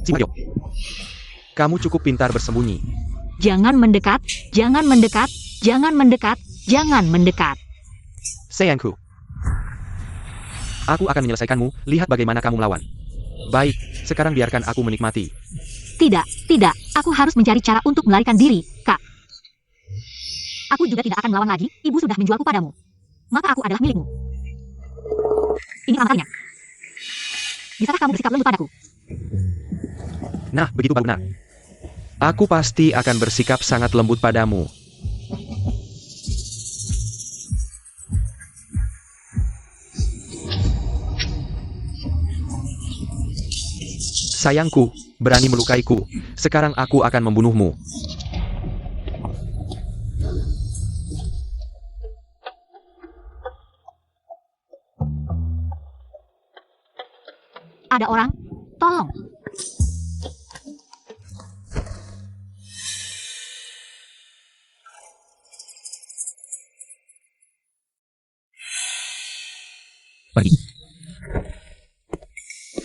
Simayo. Kamu cukup pintar bersembunyi. Jangan mendekat, jangan mendekat, jangan mendekat, jangan mendekat. Sayangku. Aku akan menyelesaikanmu, lihat bagaimana kamu melawan. Baik, sekarang biarkan aku menikmati. Tidak, tidak, aku harus mencari cara untuk melarikan diri, Kak. Aku juga tidak akan melawan lagi, ibu sudah menjualku padamu. Maka aku adalah milikmu. Ini angkanya. Bisakah kamu bersikap lembut padaku? Nah, begitu baru benar. Aku pasti akan bersikap sangat lembut padamu. Sayangku, berani melukaiku. Sekarang aku akan membunuhmu. Ada orang? Tolong. Pergi.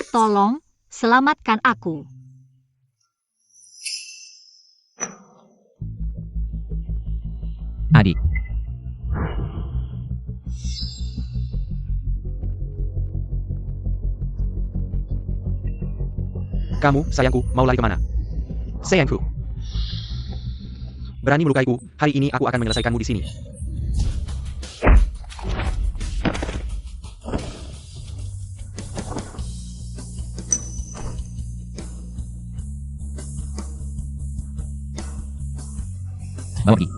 Tolong, selamatkan aku. Adik. Kamu, sayangku, mau lari kemana? Sayangku. Berani melukaiku, hari ini aku akan menyelesaikanmu di sini. Bawa pergi.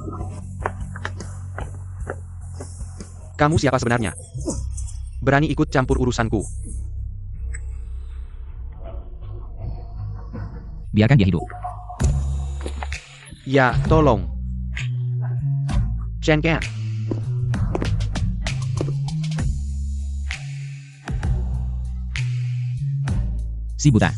Kamu siapa sebenarnya? Berani ikut campur urusanku. Biarkan dia hidup. Ya, tolong. Chen Kan. Si buta.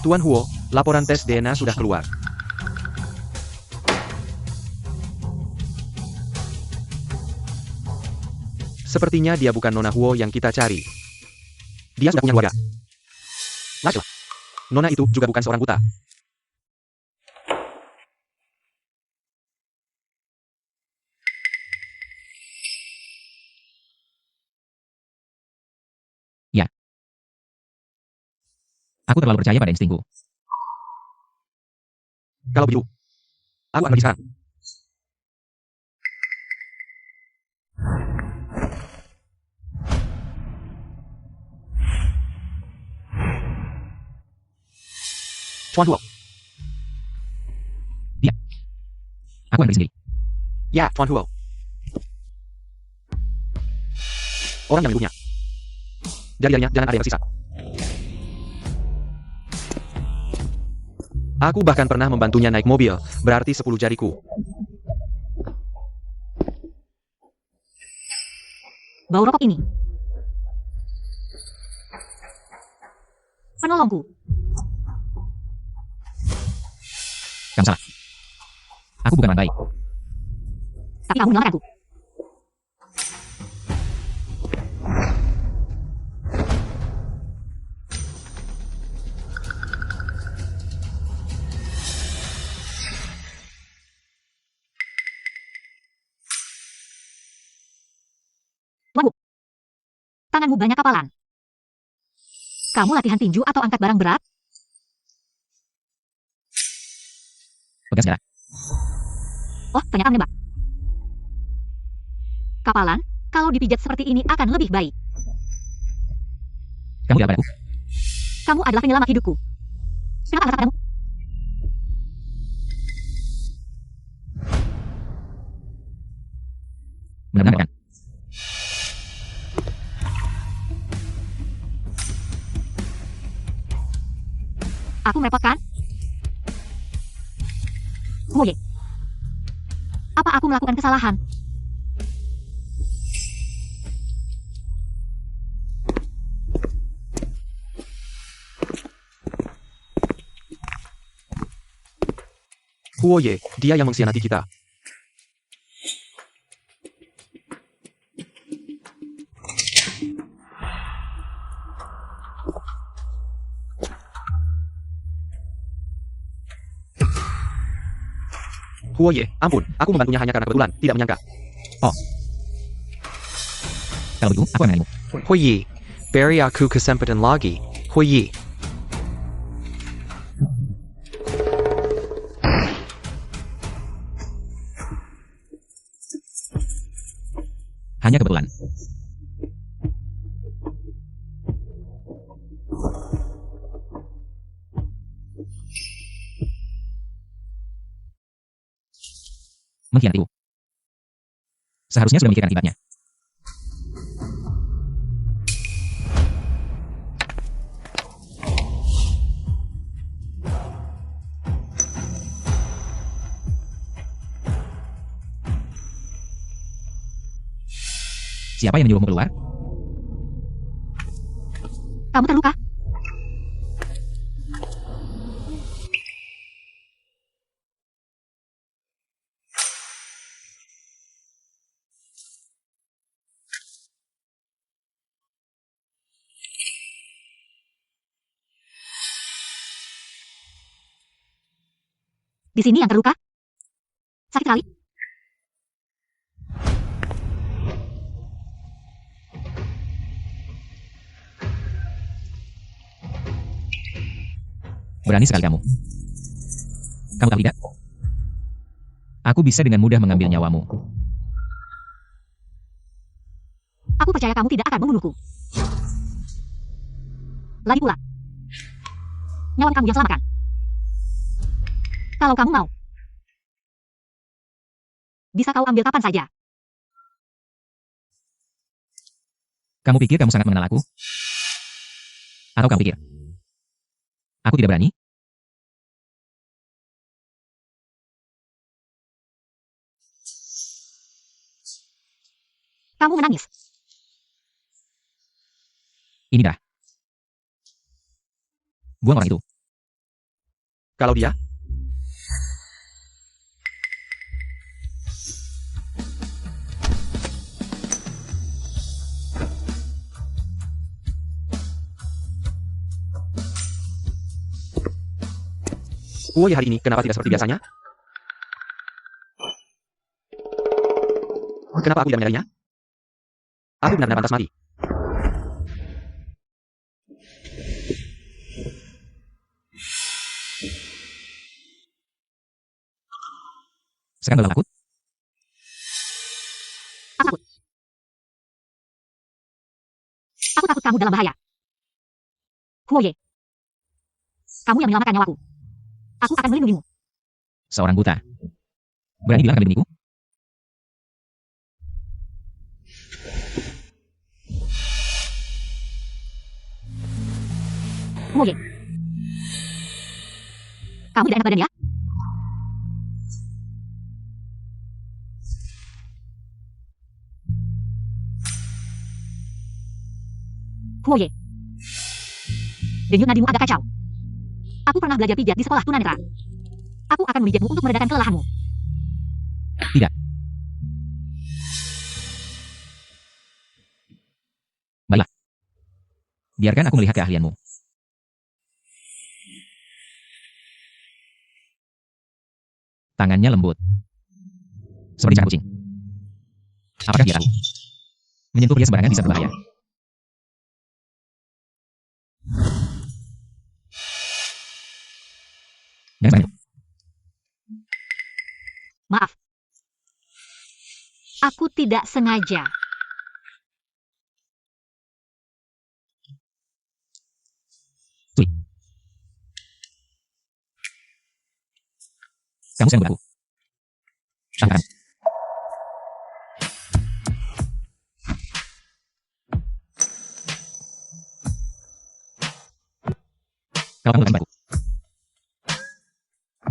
Tuan Huo, laporan tes DNA sudah keluar. Sepertinya dia bukan Nona Huo yang kita cari. Dia sudah punya keluarga. Lajlah. Nona itu juga bukan seorang buta. Ya. Aku terlalu percaya pada instingku. Kalau begitu, aku akan pergi sekarang. Tuan Huo. Dia. Aku akan pergi sendiri. Ya, Tuan Huo. Orang yang menyuruhnya. Jari-jarinya jangan ada yang tersisa. Aku bahkan pernah membantunya naik mobil, berarti 10 jariku. Bau rokok ini. Penolongku. Kamu salah. Aku bukan orang baik. Tapi kamu menyelamatkanku. Waduh. Tanganmu banyak kapalan. Kamu latihan tinju atau angkat barang berat? Pegang segala. Oh, ternyata menembak. Kapalan, kalau dipijat seperti ini akan lebih baik. Kamu tidak padaku. Kamu adalah penyelamat hidupku. Kenapa rasa padamu? Benar-benar kan? Aku merepotkan? Oh ye. Apa aku melakukan kesalahan? Huoye, dia yang mengkhianati kita. Huoye, ampun, aku membantunya hanya karena kebetulan, tidak menyangka. Kalau begitu, aku akan mengenalimu. Huoye, beri aku kesempatan lagi. Huoye. Hanya kebetulan. Mengkhianatiku. Seharusnya sudah memikirkan akibatnya. Siapa yang menyuruhmu keluar? Kamu terluka? Di sini yang terluka? Sakit sekali? Berani sekali kamu. Kamu tahu tidak? Aku bisa dengan mudah mengambil nyawamu. Aku percaya kamu tidak akan membunuhku. Lagi pula, nyawa kamu yang selamatkan. Kalau kamu mau, bisa kau ambil kapan saja. Kamu pikir kamu sangat mengenal aku? Atau kamu pikir aku tidak berani? Kamu menangis. Ini dah. Buang orang itu. Kalau dia, Huoye hari ini kenapa tidak seperti biasanya? Kenapa aku tidak menyadarinya? Aku benar-benar pantas mati. Sekarang lelah takut? Aku takut. Aku takut kamu dalam bahaya. Huoye, kamu yang menyelamatkan nyawaku. Aku akan melindungimu. Seorang buta. Berani bilang akan melindungiku? Huoye, kamu tidak enak badan ya? Huoye, denyut nadimu agak kacau. Aku pernah belajar pijat di sekolah tunanetra. Aku akan memijatmu untuk meredakan kelelahanmu. Tidak. Baiklah. Biarkan aku melihat keahlianmu. Tangannya lembut. Seperti cakar kucing. Apakah dia tahu? Menyentuh pria sembarangan bisa berbahaya. Jangan banyak. Maaf. Aku tidak sengaja. Tui. Kamu sedang berlaku. Tangan. Kalau kamu membantu,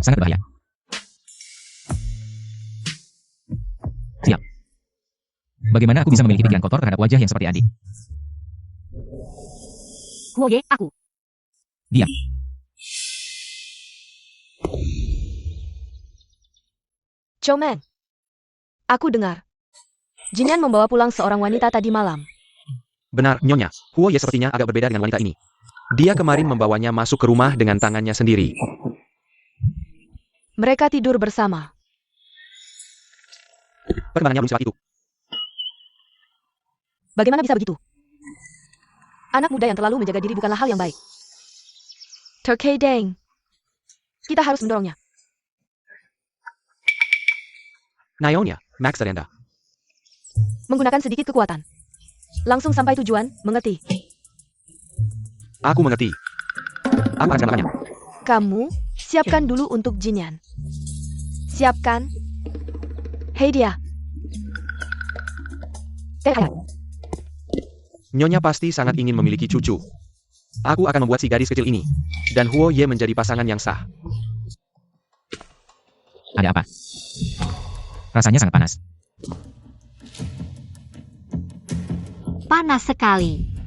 sangat berbahaya. Siap. Bagaimana aku bisa memiliki pikiran kotor terhadap wajah yang seperti adik? Huoye, aku. Diam. Chomen. Aku dengar. Jinyan membawa pulang seorang wanita tadi malam. Benar, Nyonya. Huo Ye sepertinya agak berbeda dengan wanita ini. Dia kemarin membawanya masuk ke rumah dengan tangannya sendiri. Mereka tidur bersama. Perkembangannya belum secepat itu. Bagaimana bisa begitu? Anak muda yang terlalu menjaga diri bukanlah hal yang baik. Turkey Deng. Kita harus mendorongnya. Nyonya, Max Serenda. Menggunakan sedikit kekuatan. Langsung sampai tujuan, mengerti? Aku mengerti. Aku akan melakukannya. Kamu, siapkan dulu untuk Jinyan. Siapkan. Hei dia. Nyonya pasti sangat ingin memiliki cucu. Aku akan membuat si gadis kecil ini. Dan Huo Ye menjadi pasangan yang sah. Ada apa? Rasanya sangat panas. Panas sekali.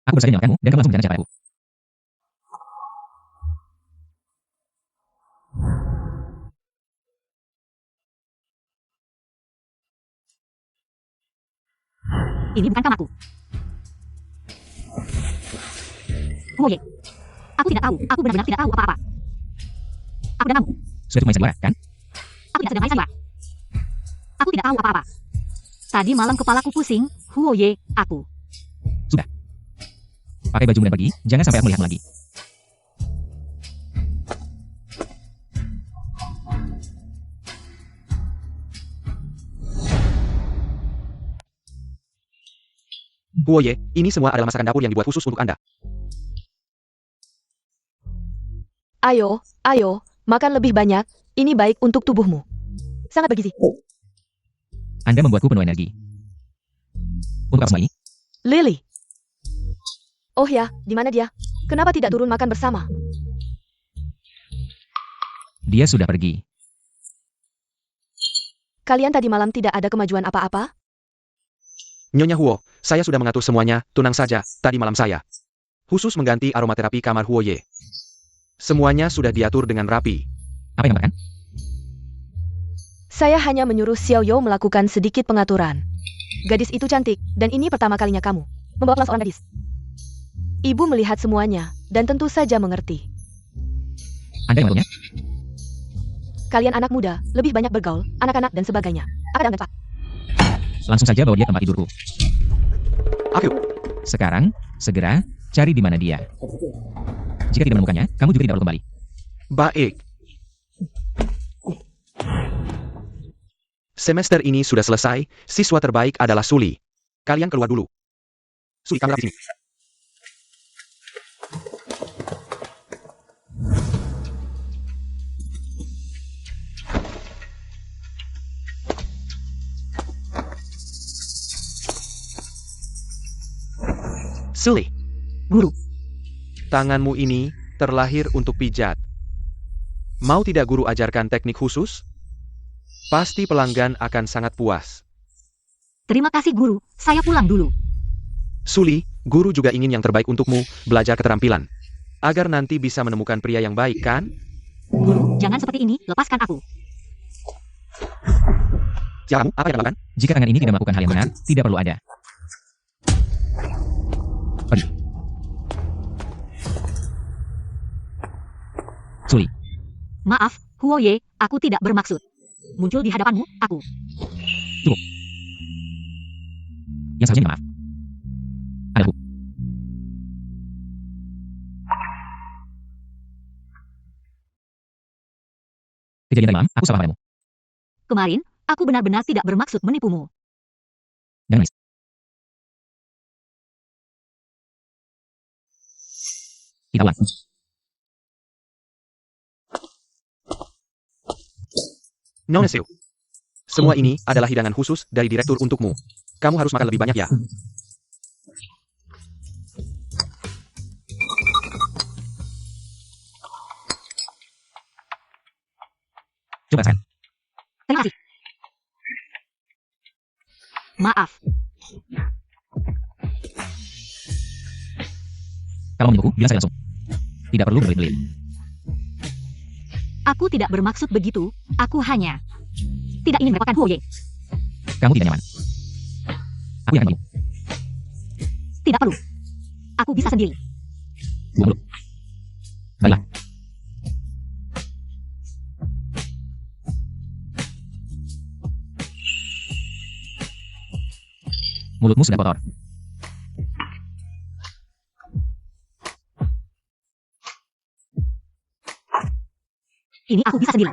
Aku baru saja menyelamatkanmu, dan kamu langsung berjalan padaku. Ini bukan kamarku. Huo Ye. Aku tidak tahu. Aku benar-benar tidak tahu apa-apa. Aku dan kamu. Sudah main sandiwara, kan? Aku tidak sedang main sandiwara. Aku tidak tahu apa-apa. Tadi malam kepalaku pusing. Huo Ye, aku. Sudah. Pakai bajumu dan pergi, jangan sampai aku melihatmu lagi. Huo Ye, ini semua adalah masakan dapur yang dibuat khusus untuk Anda. Ayo, ayo, makan lebih banyak. Ini baik untuk tubuhmu. Sangat bergizi. Anda membuatku penuh energi. Untuk apa semua ini? Lily. Oh ya, di mana dia? Kenapa tidak turun makan bersama? Dia sudah pergi. Kalian tadi malam tidak ada kemajuan apa-apa? Nyonya Huo, saya sudah mengatur semuanya, tenang saja, tadi malam saya. Khusus mengganti aromaterapi kamar Huo Ye. Semuanya sudah diatur dengan rapi. Apa yang kamu katakan? Saya hanya menyuruh Xiao You melakukan sedikit pengaturan. Gadis itu cantik, dan ini pertama kalinya kamu membawa pulang seorang gadis. Ibu melihat semuanya, dan tentu saja mengerti. Anda yang mengaturnya? Kalian anak muda, lebih banyak bergaul, anak-anak dan sebagainya. Apa dan Pak? Langsung saja bawa dia ke tempat tidurku. Aku. Sekarang, segera, cari di mana dia. Jika tidak menemukannya, kamu juga tidak perlu kembali. Baik. Semester ini sudah selesai, siswa terbaik adalah Suli. Kalian keluar dulu. Suli, kamu di sini. Suli, Guru. tanganmu ini terlahir untuk pijat. Mau tidak guru ajarkan teknik khusus? Pasti pelanggan akan sangat puas. Terima kasih guru. Saya pulang dulu. Suli, guru juga ingin yang terbaik untukmu, belajar keterampilan. Agar nanti bisa menemukan pria yang baik, kan? Guru, jangan seperti ini. Lepaskan aku. Siapa kamu? Apa yang lakukan? Jika tangan ini tidak melakukan hal yang benar, tidak perlu ada. Pergi. Suli, Maaf, Huo Ye, aku tidak bermaksud. Muncul di hadapanmu, aku. cukup. Yang seharusnya minta maaf. Adaku. Kejadian tadi malam, aku salah padamu. Kemarin, aku benar-benar tidak bermaksud menipumu. Jangan nangis. Kita ulang. Nona Seu. Semua ini adalah hidangan khusus dari direktur untukmu. Kamu harus makan lebih banyak ya. Coba rasakan. Terima kasih. Maaf, Kalau menyuguhku, bilang saya langsung. Tidak perlu berbelit-belit. aku tidak bermaksud begitu. Aku hanya tidak ingin merepotkan Huoye. Kamu tidak nyaman. Aku yang akan bantu. Tidak perlu. Aku bisa sendiri. Buang mulut. Baiklah. Mulutmu sudah kotor. Ini aku bisa sendiri.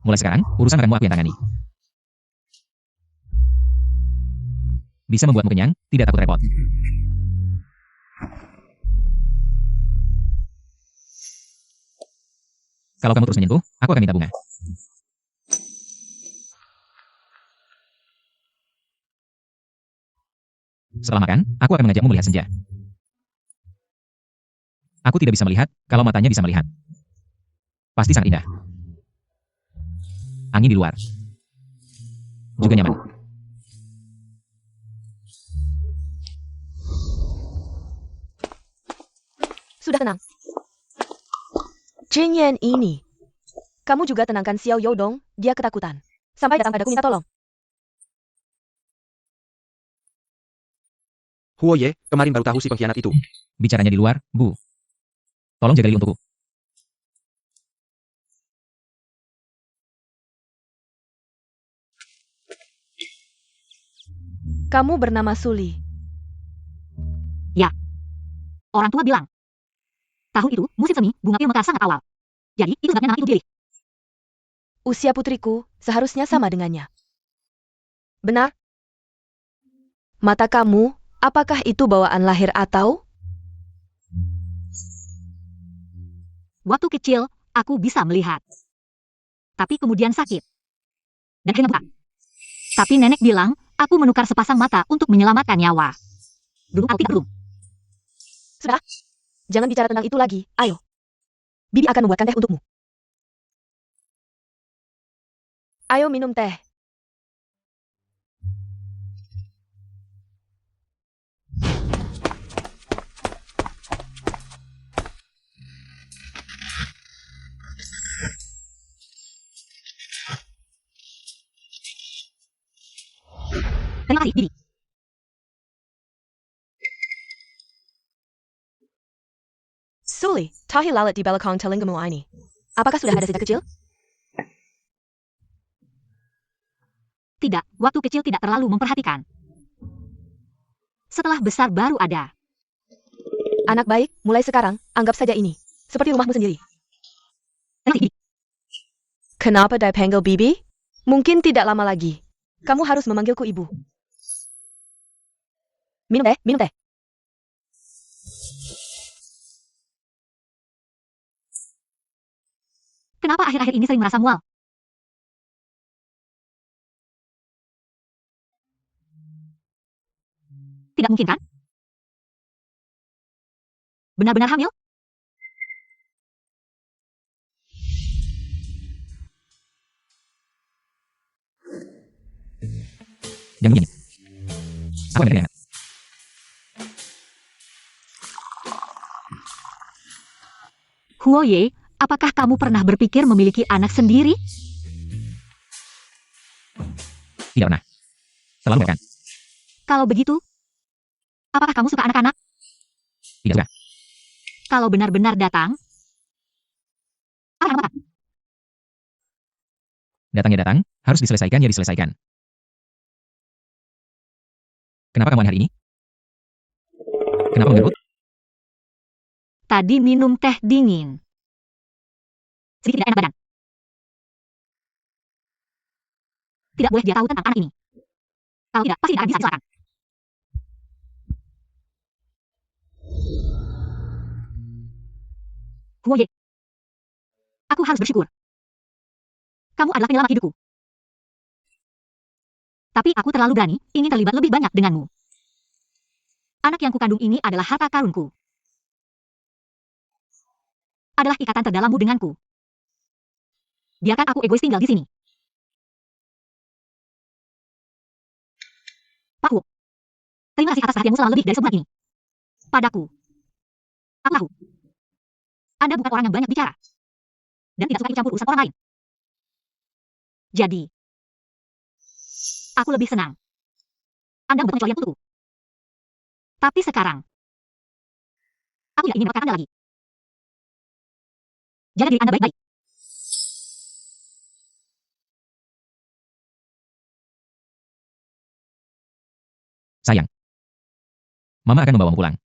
Mulai sekarang, urusan makanmu aku yang tangani. Bisa membuatmu kenyang, tidak takut repot. Kalau kamu terus menyentuh, aku akan minta bunga. Setelah makan, aku akan mengajakmu melihat senja. Aku tidak bisa melihat, kalau matanya bisa melihat. Pasti sangat indah. Angin di luar. Juga nyaman. Sudah tenang. Jin Yan ini. Kamu juga tenangkan Xiao You dong, dia ketakutan. Sampai datang padaku minta tolong. Huoye, kemarin baru tahu si pengkhianat itu. Bicaranya di luar, Bu. Tolong jaga Li untukku. Kamu bernama Suli. Orang tua bilang. Tahun itu, musim semi, bunga pil mekar sangat awal. Jadi, itu sebabnya nama itu dipilih. Usia putriku seharusnya sama dengannya. Benar? Mata kamu, apakah itu bawaan lahir atau? Waktu kecil, aku bisa melihat. Tapi kemudian sakit. Dan akhirnya buta. Tapi nenek bilang, aku menukar sepasang mata untuk menyelamatkan nyawa. Dulu aku tidak belum. Sudah. Jangan bicara tentang itu lagi, ayo. Bibi akan membuatkan teh untukmu. Ayo minum teh. Terima kasih, Bibi. Suli, tahi lalat di belakang telingamu ini. Apakah sudah ada sejak kecil? Tidak, waktu kecil tidak terlalu memperhatikan. Setelah besar baru ada. Anak baik, mulai sekarang, anggap saja ini. Seperti rumahmu sendiri. Terima kasih, Bibi. Kenapa dipanggil Bibi? Mungkin tidak lama lagi. Kamu harus memanggilku ibu. Minum teh, minum teh. Kenapa akhir-akhir ini sering merasa mual? Tidak mungkin kan? Benar-benar hamil? Jangan begini. Aku akan dengar. Huoye, apakah kamu pernah berpikir memiliki anak sendiri? Tidak pernah. Selalu mereka. Kalau begitu, apakah kamu suka anak-anak? Tidak suka. Kalau benar-benar datang, apa yang kamu makan? Datangnya datang, harus diselesaikan ya diselesaikan. Kenapa kamu aneh hari ini? Kenapa mengerut? Tadi minum teh dingin. Sedikit tidak enak badan. Tidak boleh dia tahu tentang anak ini. Kalau tidak, pasti tidak akan bisa diselesaikan. Huoye. Aku harus bersyukur. Kamu adalah penyelamat hidupku. Tapi aku terlalu berani, ingin terlibat lebih banyak denganmu. Anak yang kukandung ini adalah harta karunku. Adalah ikatan terdalammu denganku. Biarkan aku egois tinggal di sini. Pak Huo. Terima kasih atas perhatianmu selama lebih dari sebulan ini. Padaku. Aku tahu. Anda bukan orang yang banyak bicara. Dan tidak suka ikut campur urusan orang lain. Jadi, aku lebih senang. Anda membuat pengecualian untukku. Tapi sekarang, aku tidak ingin merepotkan Anda lagi. Jaga diri Anda baik-baik. Sayang. Mama akan membawamu pulang.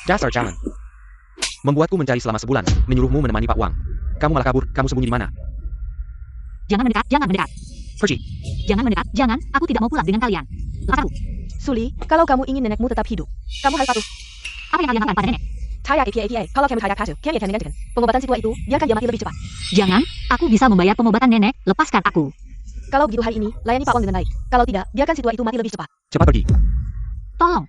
Dasar Jalan. Membuatku mencari selama sebulan, menyuruhmu menemani Pak Wang. Kamu malah kabur, kamu sembunyi di mana? Jangan mendekat, jangan mendekat. Pergi. Jangan mendekat, jangan, aku tidak mau pulang dengan kalian. Lepaskan aku. Suli, kalau kamu ingin nenekmu tetap hidup, kamu harus patuh. Apa yang kalian lakukan pada nenek? Taya APA, kalau kamu tidak patuh, Ken akan menggantikan. Pengobatan si tua itu, biarkan dia mati lebih cepat. Jangan, aku bisa membayar pengobatan nenek, lepaskan aku. Kalau begitu hari ini, layani Pak Wang dengan baik. Kalau tidak, biarkan si tua itu mati lebih cepat. Cepat pergi. Tolong.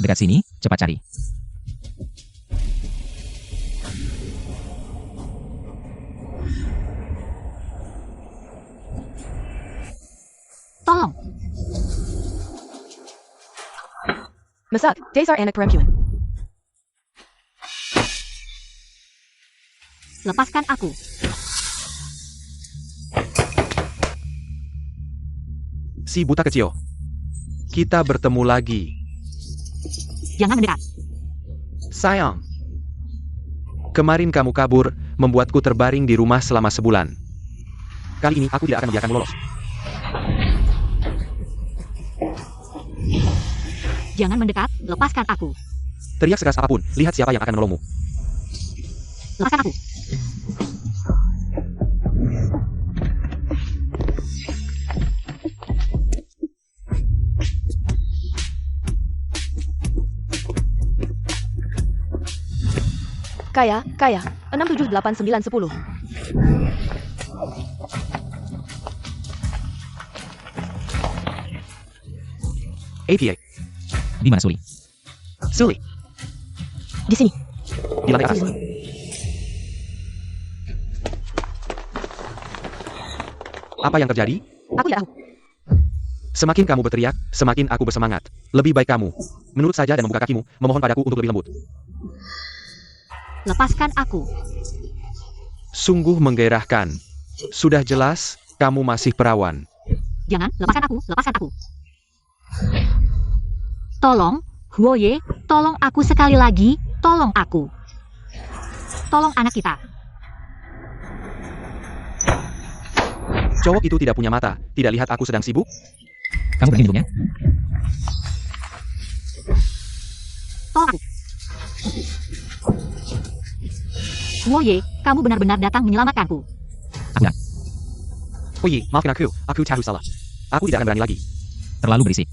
Dekat sini, cepat cari. Tolong. Masak, dasar anak perempuan. Lepaskan aku. Si buta kecil. Kita bertemu lagi. Jangan mendekat. Sayang. Kemarin kamu kabur, membuatku terbaring di rumah selama sebulan. Kali ini aku tidak akan membiarkanmu lolos. Jangan mendekat, lepaskan aku. Teriak sekeras apapun, lihat siapa yang akan menolongmu. Lepaskan aku. Kaya, 6, 7, 8, 9, 10. APA. Di mana Suli? Suli. Di sini. Di lantai atas. Apa yang terjadi? Aku tidak tahu. Semakin kamu berteriak, semakin aku bersemangat. Lebih baik kamu menurut saja dan membuka kakimu, memohon padaku untuk lebih lembut. Lepaskan aku. Sungguh menggairahkan. Sudah jelas, kamu masih perawan. Jangan, lepaskan aku, lepaskan aku. Tolong, Huoye, tolong aku sekali lagi, tolong aku. Tolong anak kita. Cowok itu tidak punya mata, tidak lihat aku sedang sibuk? Kamu berani hidupnya? Tolong aku. Huoye, kamu benar-benar datang menyelamatkanku. Aku tidak. Oh iya, maafkan aku tahu salah. Aku tidak akan berani lagi. Terlalu berisik.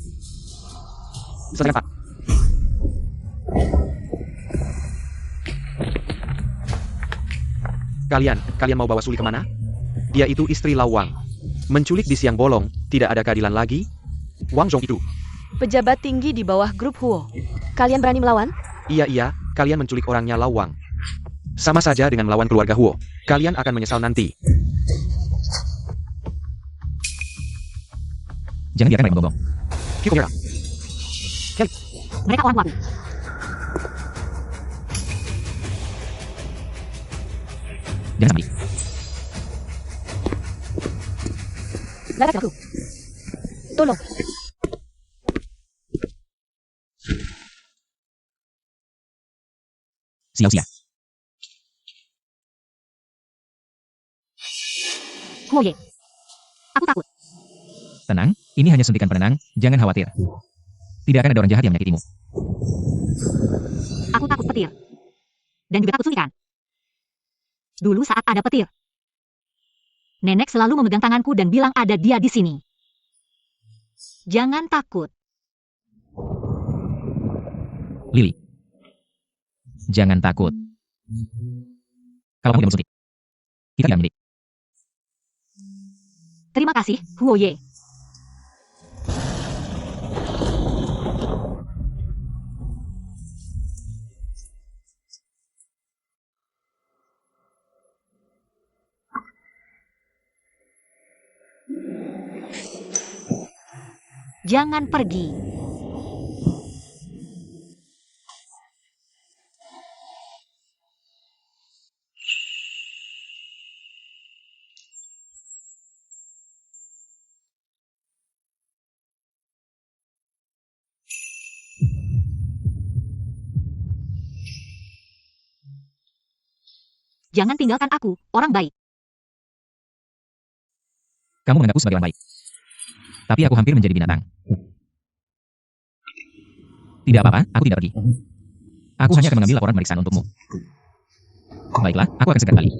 Selesaikan, Pak. Kalian mau bawa Suli kemana? Dia itu istri Lau Wang. Menculik di siang bolong, tidak ada keadilan lagi. Wang Zhong itu. Pejabat tinggi di bawah grup Huo. Kalian berani melawan? Iya, kalian menculik orangnya Lau Wang. Sama saja dengan melawan keluarga Huo. Kalian akan menyesal nanti. Jangan biarkan mereka gonggong. Kikongera. Mereka orang tuaku. Jangan sampai. Lepaskan aku. Tolong. Sia-sia. Huoye. Aku takut. Tenang, ini hanya suntikan penenang, jangan khawatir. Tidak akan ada orang jahat yang menyakitimu. Aku takut petir. Dan juga takut suntikan. Dulu saat ada petir. Nenek selalu memegang tanganku dan bilang ada dia di sini. Jangan takut. Lily. Jangan takut. Kalau kamu tidak bersuntik, kita tidak milik. Terima kasih, Huoye. Jangan pergi. Jangan tinggalkan aku, orang baik. Kamu menganggapku sebagai orang baik. Tapi aku hampir menjadi binatang. Tidak apa-apa, aku tidak pergi. Aku hanya akan mengambil laporan pemeriksaan untukmu. Baiklah, aku akan segera kembali.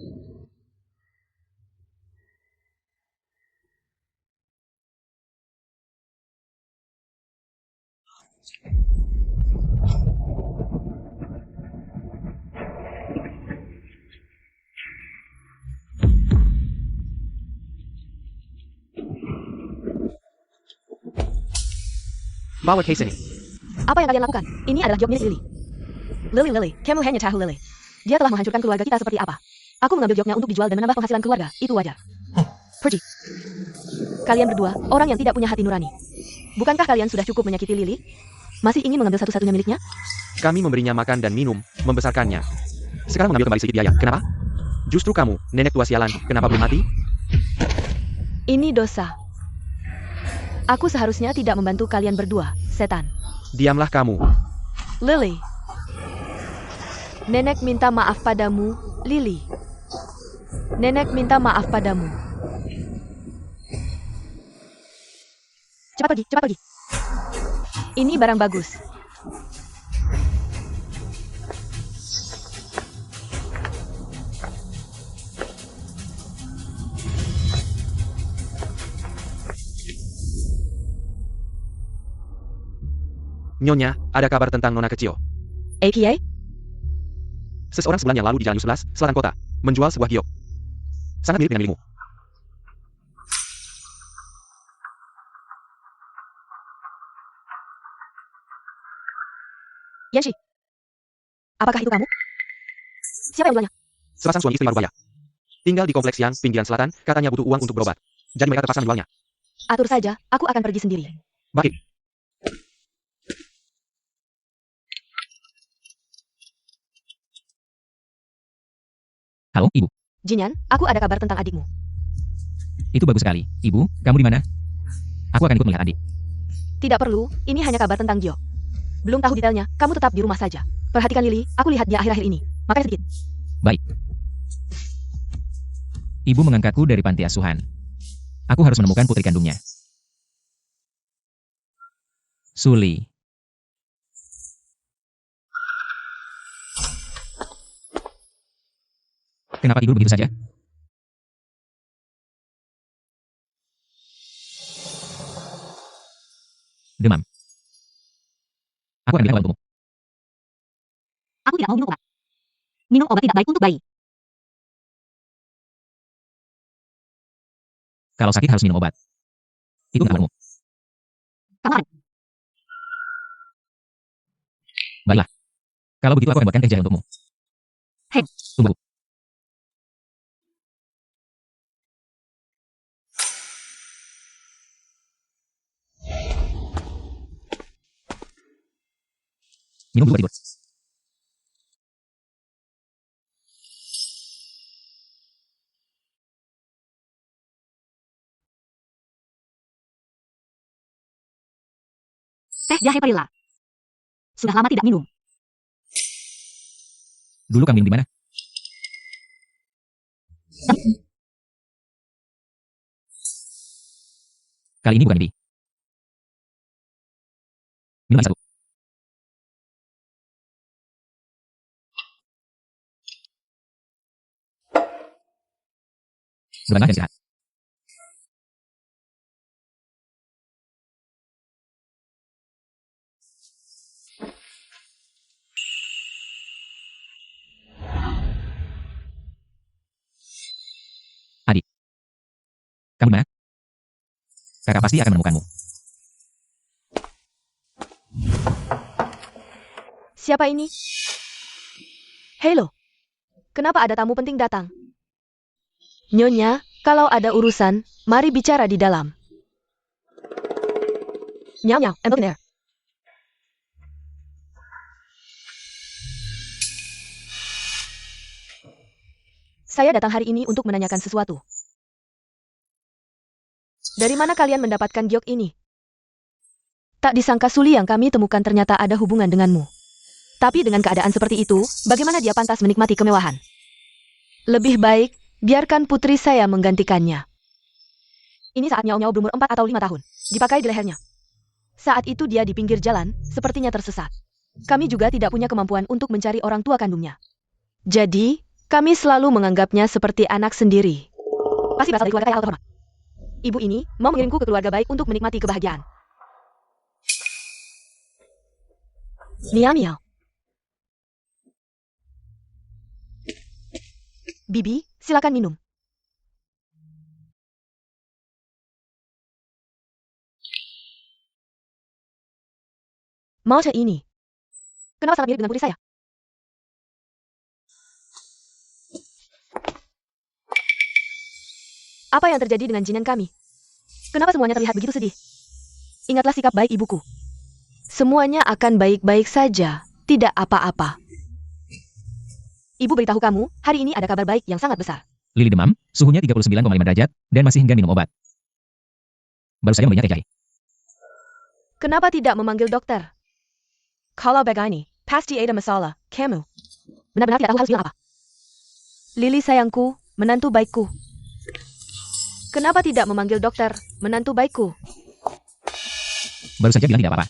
Bawa case ini. Apa yang kalian lakukan? Ini adalah job milik Lily. Lily, kamu hanya tahu Lily. Dia telah menghancurkan keluarga kita seperti apa. Aku mengambil jobnya untuk dijual dan menambah penghasilan keluarga, itu wajar. Pergi. Kalian berdua, orang yang tidak punya hati nurani. Bukankah kalian sudah cukup menyakiti Lily? Masih ingin mengambil satu-satunya miliknya? Kami memberinya makan dan minum, membesarkannya. Sekarang mengambil kembali sedikit biaya. Kenapa? Justru kamu, nenek tua sialan, kenapa belum mati? Ini dosa. Aku seharusnya tidak membantu kalian berdua, setan. Diamlah kamu. Lily. Nenek minta maaf padamu, Lily. Nenek minta maaf padamu. Cepat pergi. Ini barang bagus. Nyonya, ada kabar tentang Nona kecil. APA? Seseorang sebulan yang lalu di Jalan U11, selatan kota, menjual sebuah giok. Sangat mirip dengan milikmu. Yanshi. Apakah itu kamu? Siapa yang menjualnya? Sepasang suami istri Marubaya. Tinggal di kompleks yang pinggiran selatan, katanya butuh uang untuk berobat. Jadi mereka terpaksa menjualnya. Atur saja, aku akan pergi sendiri. Baik. Halo, Ibu. Jinyan, aku ada kabar tentang adikmu. Itu bagus sekali. Ibu, kamu di mana? Aku akan ikut melihat adik. Tidak perlu, ini hanya kabar tentang Gio. Belum tahu detailnya, kamu tetap di rumah saja. Perhatikan Lily, aku lihat dia akhir-akhir ini. Makanya sedikit. Baik. Ibu mengangkatku dari panti asuhan. Aku harus menemukan putri kandungnya. Suli. Kenapa tidur begitu saja? Demam. Aku akan berikan obat untukmu. Aku tidak mau minum obat. Minum obat tidak baik untuk bayi. Kalau sakit harus minum obat. Itu kabarmu. Kamu ada. Baiklah. Kalau begitu aku akan buatkan teh jahe untukmu. Hei. Tunggu. Minum dulu baru tidur. Teh jahe perila. Sudah lama tidak minum. Dulu kamu minum di mana? Kali ini bukan lebih. Minum lagi satu. Berangkat dan istirahat. Adik, kamu di mana? Kakak pasti akan menemukanmu. Siapa ini? Halo. Kenapa ada tamu penting datang? Nyonya, kalau ada urusan, mari bicara di dalam. Meow meow, I'm looking there. Saya datang hari ini untuk menanyakan sesuatu. Dari mana kalian mendapatkan giok ini? Tak disangka Suli yang kami temukan ternyata ada hubungan denganmu. Tapi dengan keadaan seperti itu, bagaimana dia pantas menikmati kemewahan? Lebih baik, biarkan putri saya menggantikannya. Ini saat Miao berumur 4 atau 5 tahun. Dipakai di lehernya. Saat itu dia di pinggir jalan, sepertinya tersesat. Kami juga tidak punya kemampuan untuk mencari orang tua kandungnya. Jadi, kami selalu menganggapnya seperti anak sendiri. Pasti berasal dari keluarga kaya terhormat. Ibu ini mau mengirimku ke keluarga baik untuk menikmati kebahagiaan. Miao miao. Bibi, silakan minum. Mau teh ini? Kenapa sangat mirip dengan putri saya? Apa yang terjadi dengan jinan kami? Kenapa semuanya terlihat begitu sedih? Ingatlah sikap baik ibuku. Semuanya akan baik-baik saja, tidak apa-apa. Ibu beritahu kamu, hari ini ada kabar baik yang sangat besar. Lili demam, suhunya 39,5 derajat, dan masih enggan minum obat. Baru saja memberinya teh jahe. Kenapa tidak memanggil dokter? Kalau begini, pasti ada masalah, kamu. Benar-benar tidak tahu harus bilang apa. Lili sayangku, menantu baikku. Kenapa tidak memanggil dokter, menantu baikku? Baru saja bilang tidak apa-apa.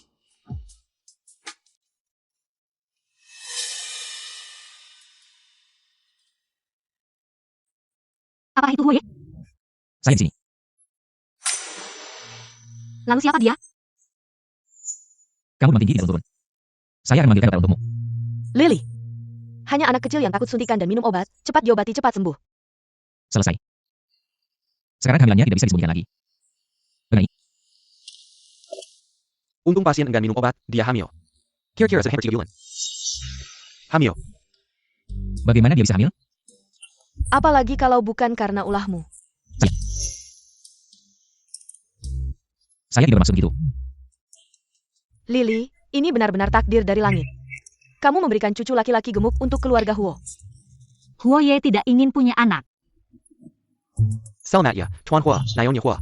Apakah itu Huoye? Saya di sini. Lalu siapa dia? Kamu demam tinggi tidak turun. Saya akan memanggilkan dokter untukmu. Lily. Hanya anak kecil yang takut suntikan dan minum obat, cepat diobati cepat sembuh. Selesai. Sekarang kehamilannya tidak bisa disembunyikan lagi. Bengai. Untung pasien enggan minum obat, dia hamil. Kira-kira sehebat bulan. Hamil. Bagaimana dia bisa hamil? Apalagi kalau bukan karena ulahmu. Saya tidak bermaksud begitu. Lily, ini benar-benar takdir dari langit. Kamu memberikan cucu laki-laki gemuk untuk keluarga Huo. Huoye tidak ingin punya anak. Selmat ya, Tuan Hua, Naonya Hua.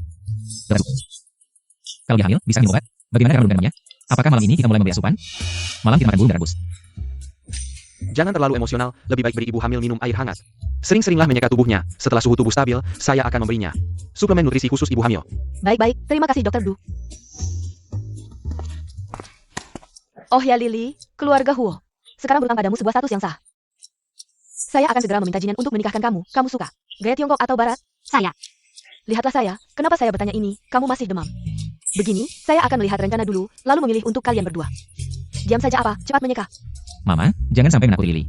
Baru. Kalau dia hamil, bisa minum obat? Bagaimana cara menurunkannya? Apakah malam ini kita mulai memberi asupan? Malam kita makan bulu dan rebus. Jangan terlalu emosional, lebih baik beri ibu hamil minum air hangat. Sering-seringlah menyeka tubuhnya, setelah suhu tubuh stabil, saya akan memberinya suplemen nutrisi khusus ibu hamil. Baik-baik, terima kasih Dokter Du. Oh ya Lily, keluarga Huo. Sekarang berutang padamu sebuah status yang sah. Saya akan segera meminta Jinan untuk menikahkan kamu. Kamu suka gaya Tiongkok atau Barat? Saya. Lihatlah saya, kenapa saya bertanya ini, kamu masih demam. Begini, saya akan melihat rencana dulu, lalu memilih untuk kalian berdua. Diam saja apa, cepat menyeka. Mama, jangan sampai menakut Lili.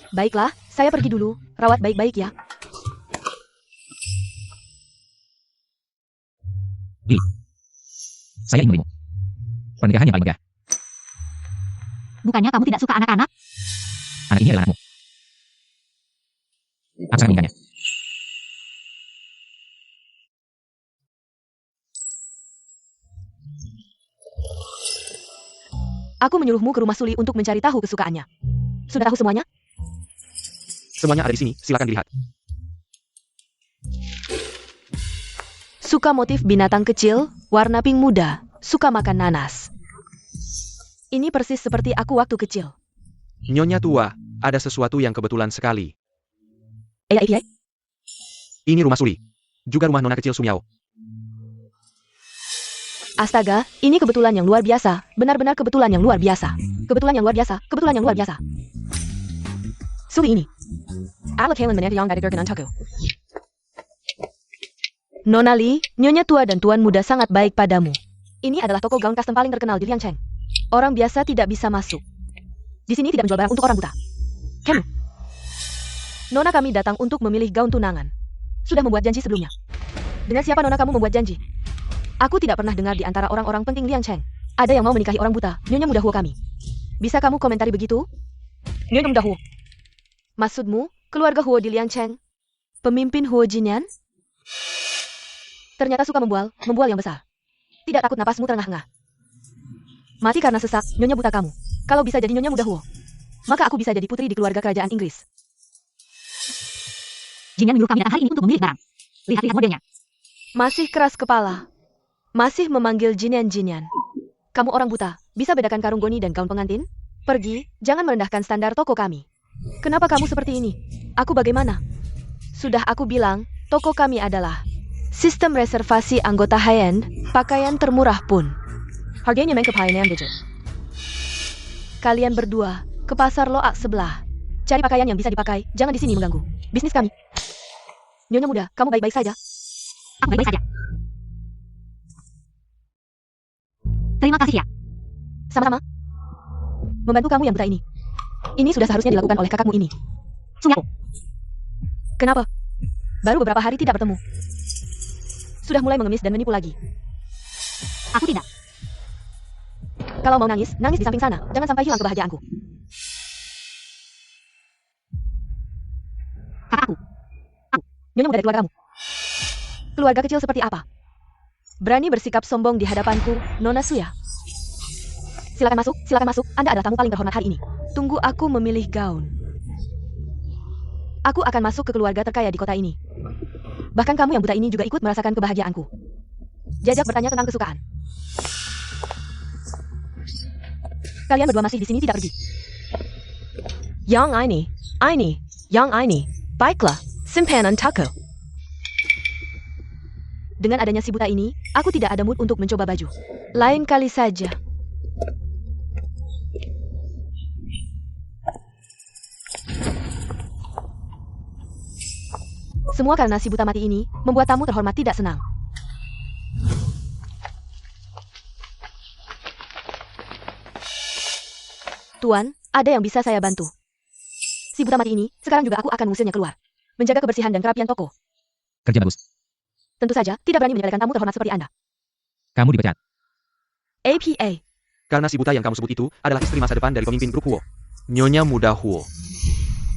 Baiklah, saya pergi dulu, rawat baik-baik ya. Lili, saya ingin berimu pernikahan yang paling megah. Bukannya kamu tidak suka anak-anak? Anak ini adalah anakmu. Aku sangat menginginkannya. Aku menyuruhmu ke rumah Suli untuk mencari tahu kesukaannya. Sudah tahu semuanya? Semuanya ada di sini, silakan dilihat. Suka motif binatang kecil, warna pink muda. suka makan nanas. Ini persis seperti aku waktu kecil. Nyonya tua, ada sesuatu yang kebetulan sekali. API? Ini rumah Suli. Juga rumah nona kecil Sumiao. Astaga, ini kebetulan yang luar biasa. Benar-benar kebetulan yang luar biasa. Kebetulan yang luar biasa. Kebetulan yang luar biasa. Suli ini. Ala Kalen menyanyi dari Gergen Antaku. Nona Li, Nyonya tua dan Tuan muda sangat baik padamu. Ini adalah toko gaun custom paling terkenal di Liangcheng. Orang biasa tidak bisa masuk. Di sini tidak menjual barang untuk orang buta. Kamu. Nona kami datang untuk memilih gaun tunangan. Sudah membuat janji sebelumnya. Dengan siapa nona kamu membuat janji? Aku tidak pernah dengar di antara orang-orang penting Liangcheng. Ada yang mau menikahi orang buta, Nyonya muda Huo kami. Bisa kamu komentari begitu? Nyonya muda Huo. Maksudmu, keluarga Huo di Liangcheng? Pemimpin Huo Jinyan? Ternyata suka membual yang besar. Tidak takut napasmu terengah-engah. Mati karena sesak, Nyonya buta kamu. Kalau bisa jadi Nyonya muda Huo, maka aku bisa jadi putri di keluarga kerajaan Inggris. Jinyan menyuruh kami datang hari ini untuk memilih barang. Lihat-lihat modelnya. Masih keras kepala. Masih memanggil Jinyan. Kamu orang buta, bisa bedakan karung goni dan gaun pengantin? Pergi, jangan merendahkan standar toko kami. Kenapa kamu seperti ini? Aku bagaimana? Sudah aku bilang, toko kami adalah sistem reservasi anggota high-end, pakaian termurah pun. Harganya main ke payah budget. Kalian berdua, ke pasar Loak sebelah. Cari pakaian yang bisa dipakai, jangan di sini mengganggu bisnis kami. Nyonya muda, kamu baik-baik saja? Aku baik-baik saja. Terima kasih ya. Sama-sama. Membantu kamu yang buta ini. Ini sudah seharusnya dilakukan oleh kakakmu ini. Sumiao. Kenapa? Baru beberapa hari tidak bertemu. Sudah mulai mengemis dan menipu lagi. Aku tidak. Kalau mau nangis, nangis di samping sana. Jangan sampai hilang kebahagiaanku. Kakakku. Nyonya muda dari keluargamu. Keluarga kecil seperti apa? Berani bersikap sombong di hadapanku, Nona Suya. Silakan masuk. Anda adalah tamu paling terhormat hari ini. Tunggu aku memilih gaun. Aku akan masuk ke keluarga terkaya di kota ini. Bahkan kamu yang buta ini juga ikut merasakan kebahagiaanku. Jajak bertanya tentang kesukaan. Kalian berdua masih di sini tidak pergi. Yang ini. Baiklah, simpanan taco. Dengan adanya si buta ini, aku tidak ada mood untuk mencoba baju. Lain kali saja. Semua karena si buta mati ini, membuat tamu terhormat tidak senang. Tuan, ada yang bisa saya bantu. Si buta mati ini, sekarang juga aku akan mengusirnya keluar. Menjaga kebersihan dan kerapian toko. Kerja bagus. Tentu saja, tidak berani menyepelekan tamu terhormat seperti Anda. Kamu dipecat. APA. Karena si buta yang kamu sebut itu adalah istri masa depan dari pemimpin grup Huo. Nyonya muda Huo.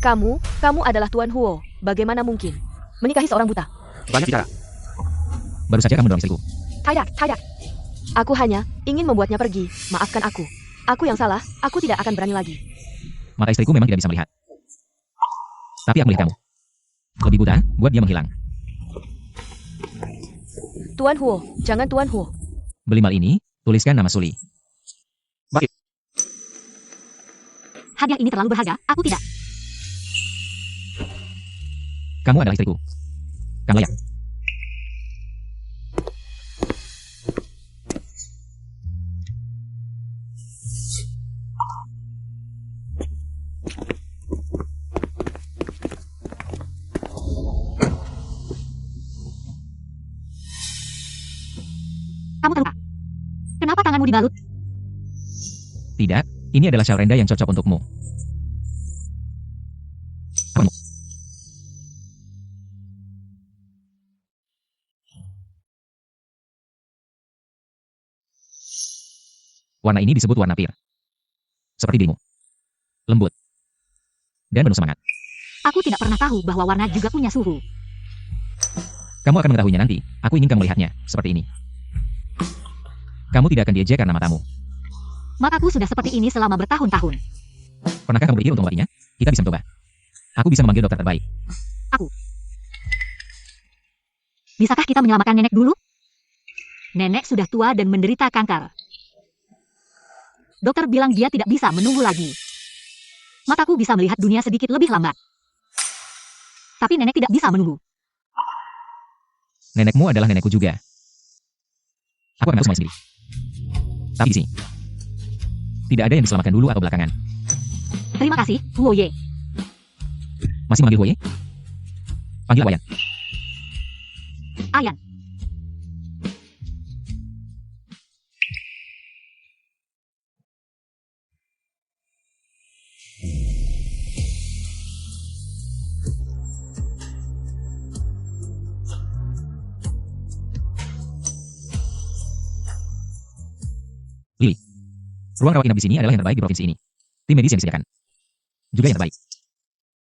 Kamu adalah Tuan Huo. Bagaimana mungkin menikahi seorang buta? Banyak bicara. Baru saja kamu dorong istriku. Tidak. Aku hanya ingin membuatnya pergi. Maafkan aku. Aku yang salah, aku tidak akan berani lagi. Mata istriku memang tidak bisa melihat. Tapi aku melihat kamu. Lebih buta, buat dia menghilang. Tuan Huo, jangan Tuan Huo. Beli mal ini, tuliskan nama Suli. Baik. Hadiah ini terlalu berharga, aku tidak. Kamu adalah istriku. Kamu layak. Kamu terluka. Kenapa tanganmu dibalut? Tidak, ini adalah shawl renda yang cocok untukmu. Kamu. Warna ini disebut warna pir. Seperti dirimu. Lembut. Dan penuh semangat. Aku tidak pernah tahu bahwa warna juga punya suhu. Kamu akan mengetahuinya nanti. Aku ingin kamu melihatnya, seperti ini. Kamu tidak akan diejek karena matamu. Mataku sudah seperti ini selama bertahun-tahun. Pernahkah kamu berpikir untuk mengobatinya? Kita bisa mencoba. Aku bisa memanggil dokter terbaik. Bisakah kita menyelamatkan nenek dulu? Nenek sudah tua dan menderita kanker. Dokter bilang dia tidak bisa menunggu lagi. Mataku bisa melihat dunia sedikit lebih lambat. Tapi nenek tidak bisa menunggu. Nenekmu adalah nenekku juga. Aku akan semuanya sendiri. Tapi di sini, tidak ada yang diselamatkan dulu atau belakangan. Terima kasih, Huoye. Masih memanggil Huoye? Panggil Wayan. Ayan. Lily, ruang rawat inap di sini adalah yang terbaik di provinsi ini. Tim medis yang disediakan juga yang terbaik.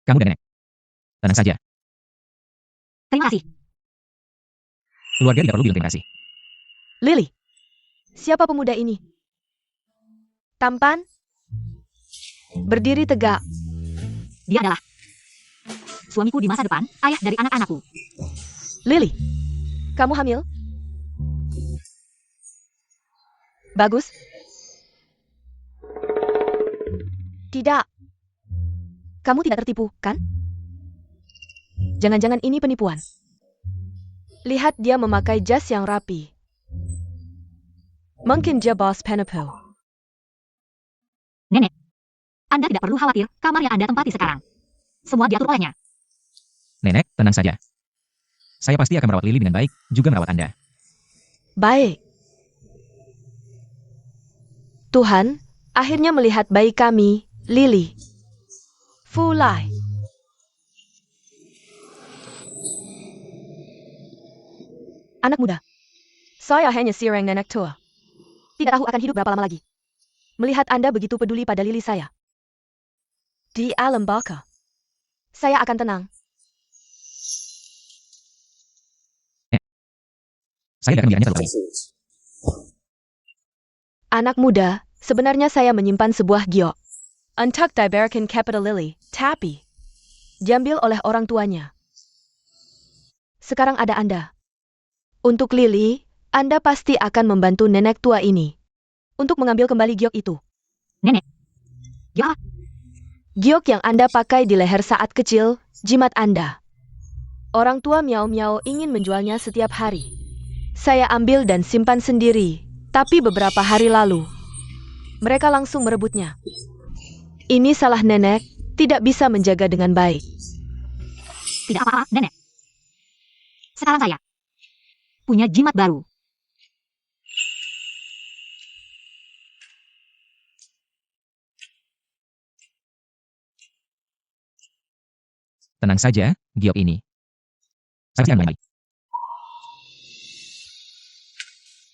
Kamu dan nenek, tenang saja. Terima kasih. Keluarga tidak perlu bilang terima kasih. Lily, siapa pemuda ini? Tampan? Berdiri tegak. Dia adalah suamiku di masa depan, ayah dari anak-anakku. Lily, kamu hamil? Bagus. Tidak. Kamu tidak tertipu, kan? Jangan-jangan ini penipuan. Lihat dia memakai jas yang rapi. Mungkin dia bos Penepo. Nenek, Anda tidak perlu khawatir kamar yang Anda tempati sekarang. Semua diatur olehnya. Nenek, tenang saja. Saya pasti akan merawat Lily dengan baik, juga merawat Anda. Baik. Tuhan, akhirnya melihat bayi kami, Lily. Fulai. Anak muda. Saya hanya seorang nenek tua. Tidak tahu akan hidup berapa lama lagi. Melihat Anda begitu peduli pada Lily saya. Di alam baka. Saya akan tenang. Saya tidak akan membiarkannya terluka. Anak muda, sebenarnya saya menyimpan sebuah giok. Untuk diberikan kepada Lily, tapi diambil oleh orang tuanya. Sekarang ada Anda. Untuk Lily, Anda pasti akan membantu nenek tua ini untuk mengambil kembali giok itu. Nenek. Ya, Giok yang Anda pakai di leher saat kecil, jimat Anda. Orang tua Miao Miao ingin menjualnya setiap hari. Saya ambil dan simpan sendiri, tapi beberapa hari lalu, mereka langsung merebutnya. Ini salah nenek, tidak bisa menjaga dengan baik. tidak apa-apa, Nenek. Sekarang saya punya jimat baru. Tenang saja, giok ini. Saya pasti akan mulai.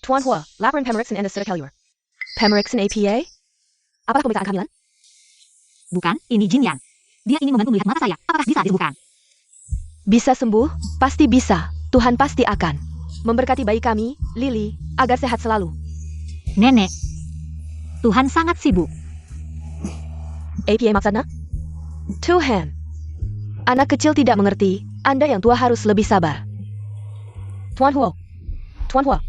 Tuan Hua, laporan Pemeriksan Anda sudah keluar. Pemeriksan APA? Apakah pemeriksaan kehamilan? Bukan, ini Jin Yang. Dia ingin membantu melihat mata saya. Apakah bisa disembuhkan? Bisa sembuh? Pasti bisa. Tuhan pasti akan memberkati bayi kami, Lily, agar sehat selalu. Nenek, Tuhan sangat sibuk. APA maksudnya? Tuhan. Anak kecil tidak mengerti, Anda yang tua harus lebih sabar. Tuan Hua,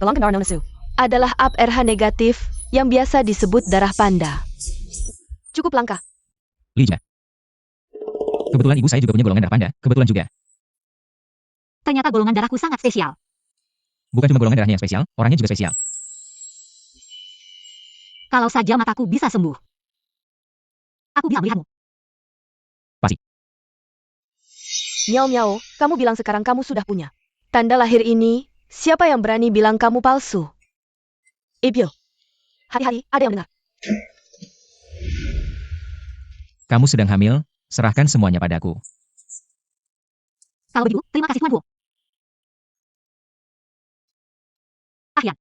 golongan darah Nonasu adalah AB RH negatif yang biasa disebut darah panda. Cukup langka. Lija. Kebetulan ibu saya juga punya golongan darah panda, kebetulan juga. Ternyata golongan darahku sangat spesial. Bukan cuma golongan darahnya yang spesial, orangnya juga spesial. Kalau saja mataku bisa sembuh. Aku bisa melihatmu. Miao Miao, kamu bilang sekarang kamu sudah punya tanda lahir ini. Siapa yang berani bilang kamu palsu? Ibyo. Hati-hati, ada yang dengar. Kamu sedang hamil, serahkan semuanya padaku. Kalau begitu, terima kasih Tuan Wu. Akhirnya.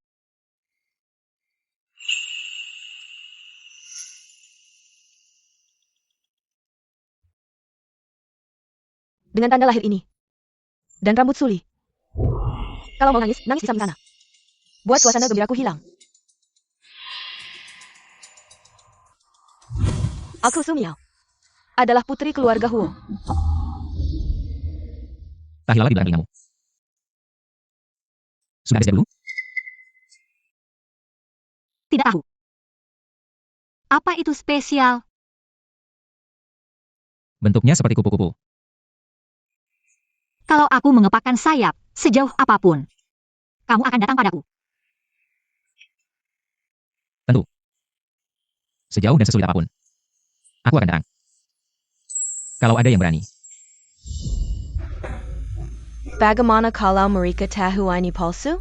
Dengan tanda lahir ini. Dan rambut Suli. Kalau mau nangis, nangis di samping sana. Buat suasana gembiraku hilang. Aku Sumiao. Adalah putri keluarga Huo. Tak hilanglah di belakang telingamu. Sudah ada sejak dulu? Tidak tahu. Apa itu spesial? Bentuknya seperti kupu-kupu. Kalau aku mengepakkan sayap, sejauh apapun, kamu akan datang padaku. Sejauh dan sesulit apapun. Aku akan datang. Kalau ada yang berani. Bagaimana kalau mereka tahu ini palsu?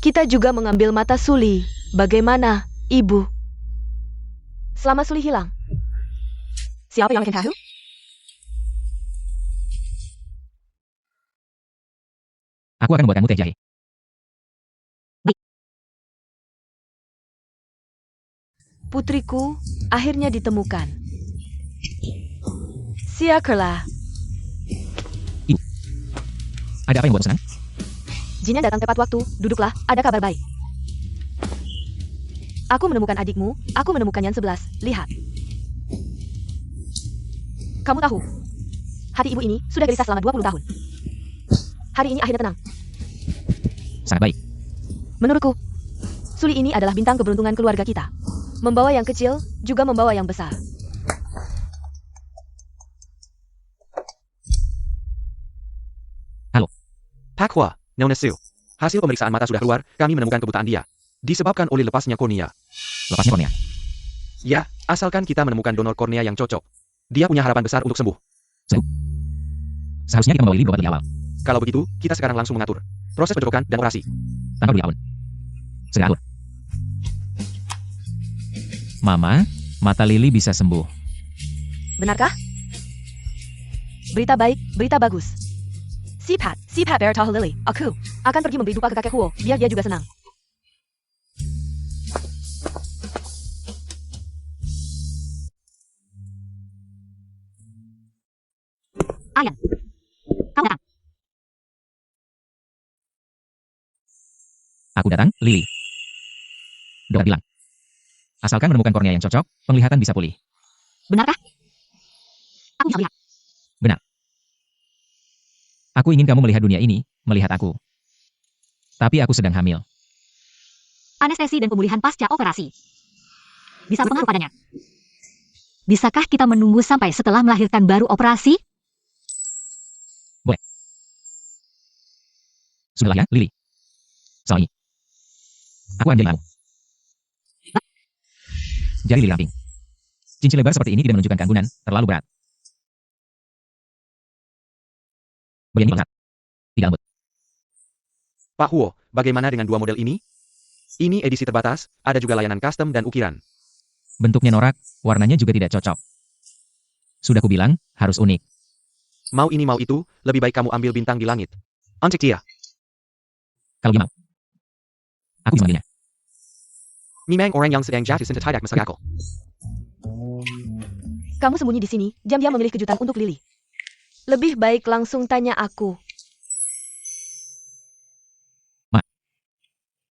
Kita juga mengambil mata Suli. Bagaimana, Ibu? Selama Suli hilang, siapa yang akan tahu? Aku akan membuatkanmu teh jahe. Putriku akhirnya ditemukan. Siakerlah. Ada apa yang membuatmu senang? Jinan datang tepat waktu. Duduklah, ada kabar baik. Aku menemukan adikmu. Aku menemukan yang 11. Lihat. Kamu tahu, hati ibu ini sudah gelisah selama 20 tahun. Hari ini akhirnya tenang. Sangat baik. Menurutku, Suli ini adalah bintang keberuntungan keluarga kita. Membawa yang kecil, juga membawa yang besar. Pak Hua, Nona Su. Hasil pemeriksaan mata sudah keluar, kami menemukan kebutaan dia. Disebabkan oleh lepasnya kornea. Lepasnya kornea. Ya, asalkan kita menemukan donor kornea yang cocok. Dia punya harapan besar untuk sembuh. Seharusnya kita membawa Lily berobat lebih awal. Kalau begitu, kita sekarang langsung mengatur proses pencocokan dan operasi. Tanpa berlahun. Segera atur. Mama, mata Lily bisa sembuh. Benarkah? Berita baik, berita bagus. Si Pat Bear tahu Lily. Aku akan pergi memberi duka ke kakek Huo, biar dia juga senang. Ayan. Kamu datang. Aku datang, Lily. Dokter bilang. Asalkan menemukan kornea yang cocok, penglihatan bisa pulih. Benarkah? Aku bisa lihat. Aku ingin kamu melihat dunia ini, melihat aku. Tapi aku sedang hamil. Anestesi dan pemulihan pasca operasi bisa berpengaruh padanya. Bisakah kita menunggu sampai setelah melahirkan baru operasi? Sudahlah ya, Lily. Soal ini. Aku akan jadi kamu. Jari Lily ramping. Cincin lebar seperti ini tidak menunjukkan keanggunan, terlalu berat. Bagian ini lengkap. Tidak lembut. Pak Huo, bagaimana dengan dua model ini? Ini edisi terbatas, ada juga layanan custom dan ukiran. Bentuknya norak, warnanya juga tidak cocok. Sudah kubilang, harus unik. Mau ini mau itu, lebih baik kamu ambil bintang di langit. Antik dia. Kalau dia mau. Aku bisa manggilnya. Memang orang yang sedang jatuh cinta tidak masuk akal. Kamu sembunyi di sini, diam-diam memilih kejutan untuk Lily. Lebih baik langsung tanya aku.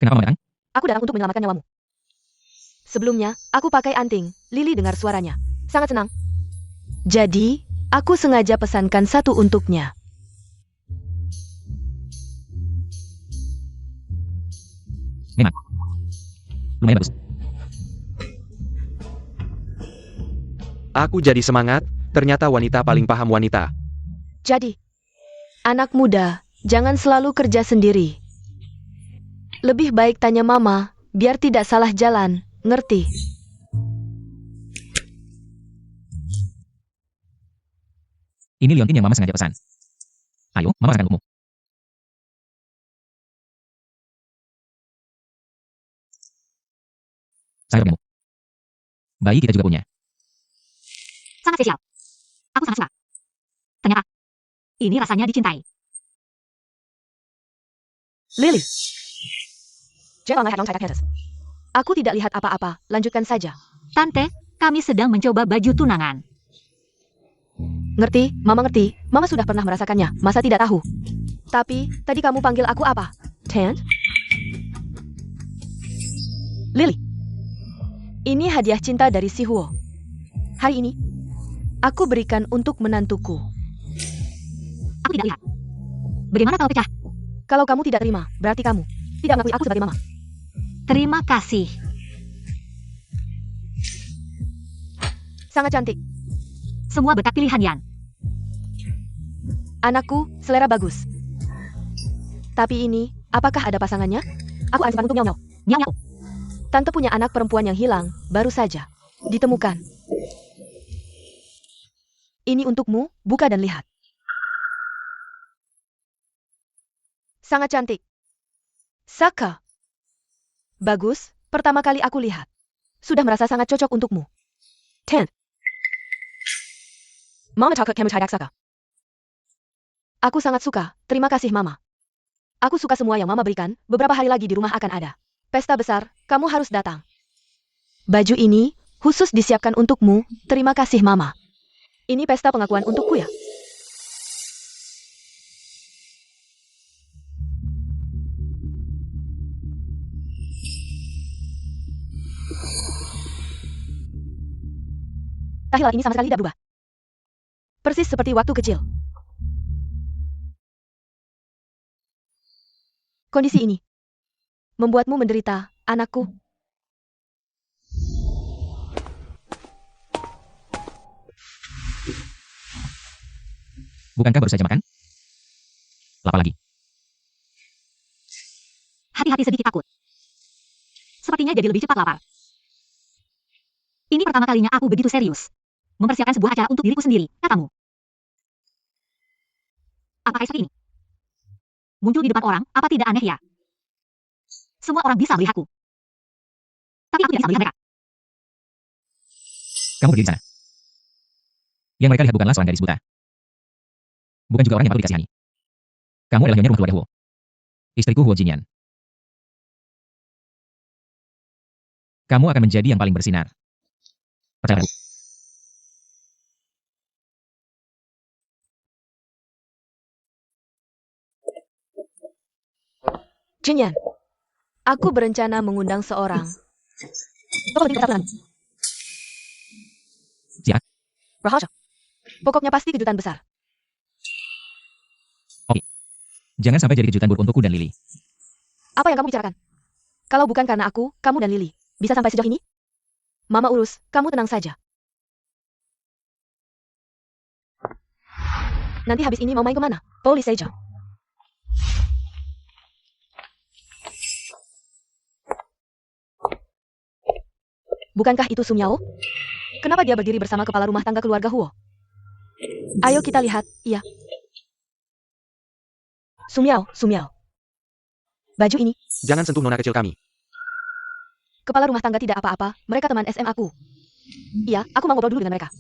Kenapa Mama datang? Aku datang untuk menyelamatkan nyawamu. Sebelumnya, aku pakai anting. Lily dengar suaranya. Sangat senang. Jadi, aku sengaja pesankan satu untuknya. Memang. Lumayan bagus. Aku jadi semangat, ternyata wanita paling paham wanita. Jadi, anak muda, jangan selalu kerja sendiri. Lebih baik tanya mama, biar tidak salah jalan, ngerti? Ini liontin yang Mama sengaja pesan. Ayo, Mama rasakan untukmu. Saya punya. Bayi kita juga punya. Sangat spesial. Aku sangat suka. Ternyata, ini rasanya dicintai. Lily. Jangan lihat saya atas. Aku tidak lihat apa-apa, lanjutkan saja. Tante, kami sedang mencoba baju tunangan. Ngerti, Mama ngerti. Mama sudah pernah merasakannya, masa tidak tahu? Tapi, tadi kamu panggil aku apa? Tant? Lily. Ini hadiah cinta dari si Huo. Hari ini, aku berikan untuk menantuku. Aku tidak lihat. Bagaimana kalau pecah? Kalau kamu tidak terima, berarti kamu tidak mengakui aku sebagai mama. Terima kasih. Sangat cantik. Semua berkat pilihan Yan. Anakku, selera bagus. Tapi ini, apakah ada pasangannya? Aku akan simpan untuk Miao Miao. Miao Miao. Tante punya anak perempuan yang hilang, baru saja ditemukan. Ini untukmu, buka dan lihat. Sangat cantik. Saka. Bagus, pertama kali aku lihat. Sudah merasa sangat cocok untukmu. 10. Mama takut kamu tidak Saka. Aku sangat suka, terima kasih Mama. Aku suka semua yang Mama berikan, beberapa hari lagi di rumah akan ada pesta besar, kamu harus datang. Baju ini, khusus disiapkan untukmu, terima kasih Mama. Ini pesta pengakuan untukku ya. Tahilal ini sama sekali tidak berubah. Persis seperti waktu kecil. Kondisi ini membuatmu menderita, anakku. Bukankah baru saja makan? Lapar lagi. Hati-hati sedikit takut. Sepertinya jadi lebih cepat lapar. Ini pertama kalinya aku begitu serius. Mempersiapkan sebuah acara untuk diriku sendiri, katamu. Apa seperti ini? Muncul di depan orang, apa tidak aneh ya? Semua orang bisa melihatku. Tapi aku tidak bisa melihat mereka. Kamu berdiri di sana. Yang mereka lihat bukanlah seorang gadis buta. Bukan juga orang yang patut dikasihani. Kamu adalah nyonya rumah keluarga Huo. Istriku Huo Jinyan. Kamu akan menjadi yang paling bersinar. Percayalah. Jinyan, aku berencana mengundang seorang. Toko berdiri persatuan. Siapa? Rahasia. Pokoknya pasti kejutan besar. Oke. Jangan sampai jadi kejutan buruk untukku dan Lily. Apa yang kamu bicarakan? Kalau bukan karena aku, kamu dan Lily bisa sampai sejauh ini? Mama urus, kamu tenang saja. Nanti habis ini mau main kemana? Polis saja. Bukankah itu Sumyao? Kenapa dia berdiri bersama kepala rumah tangga keluarga Huo? Ayo kita lihat, iya. Sumyao, Sumyao. Baju ini, Jangan sentuh nona kecil kami. kepala rumah tangga tidak apa-apa, mereka teman SMA aku. Iya, aku mau ngobrol dulu dengan mereka.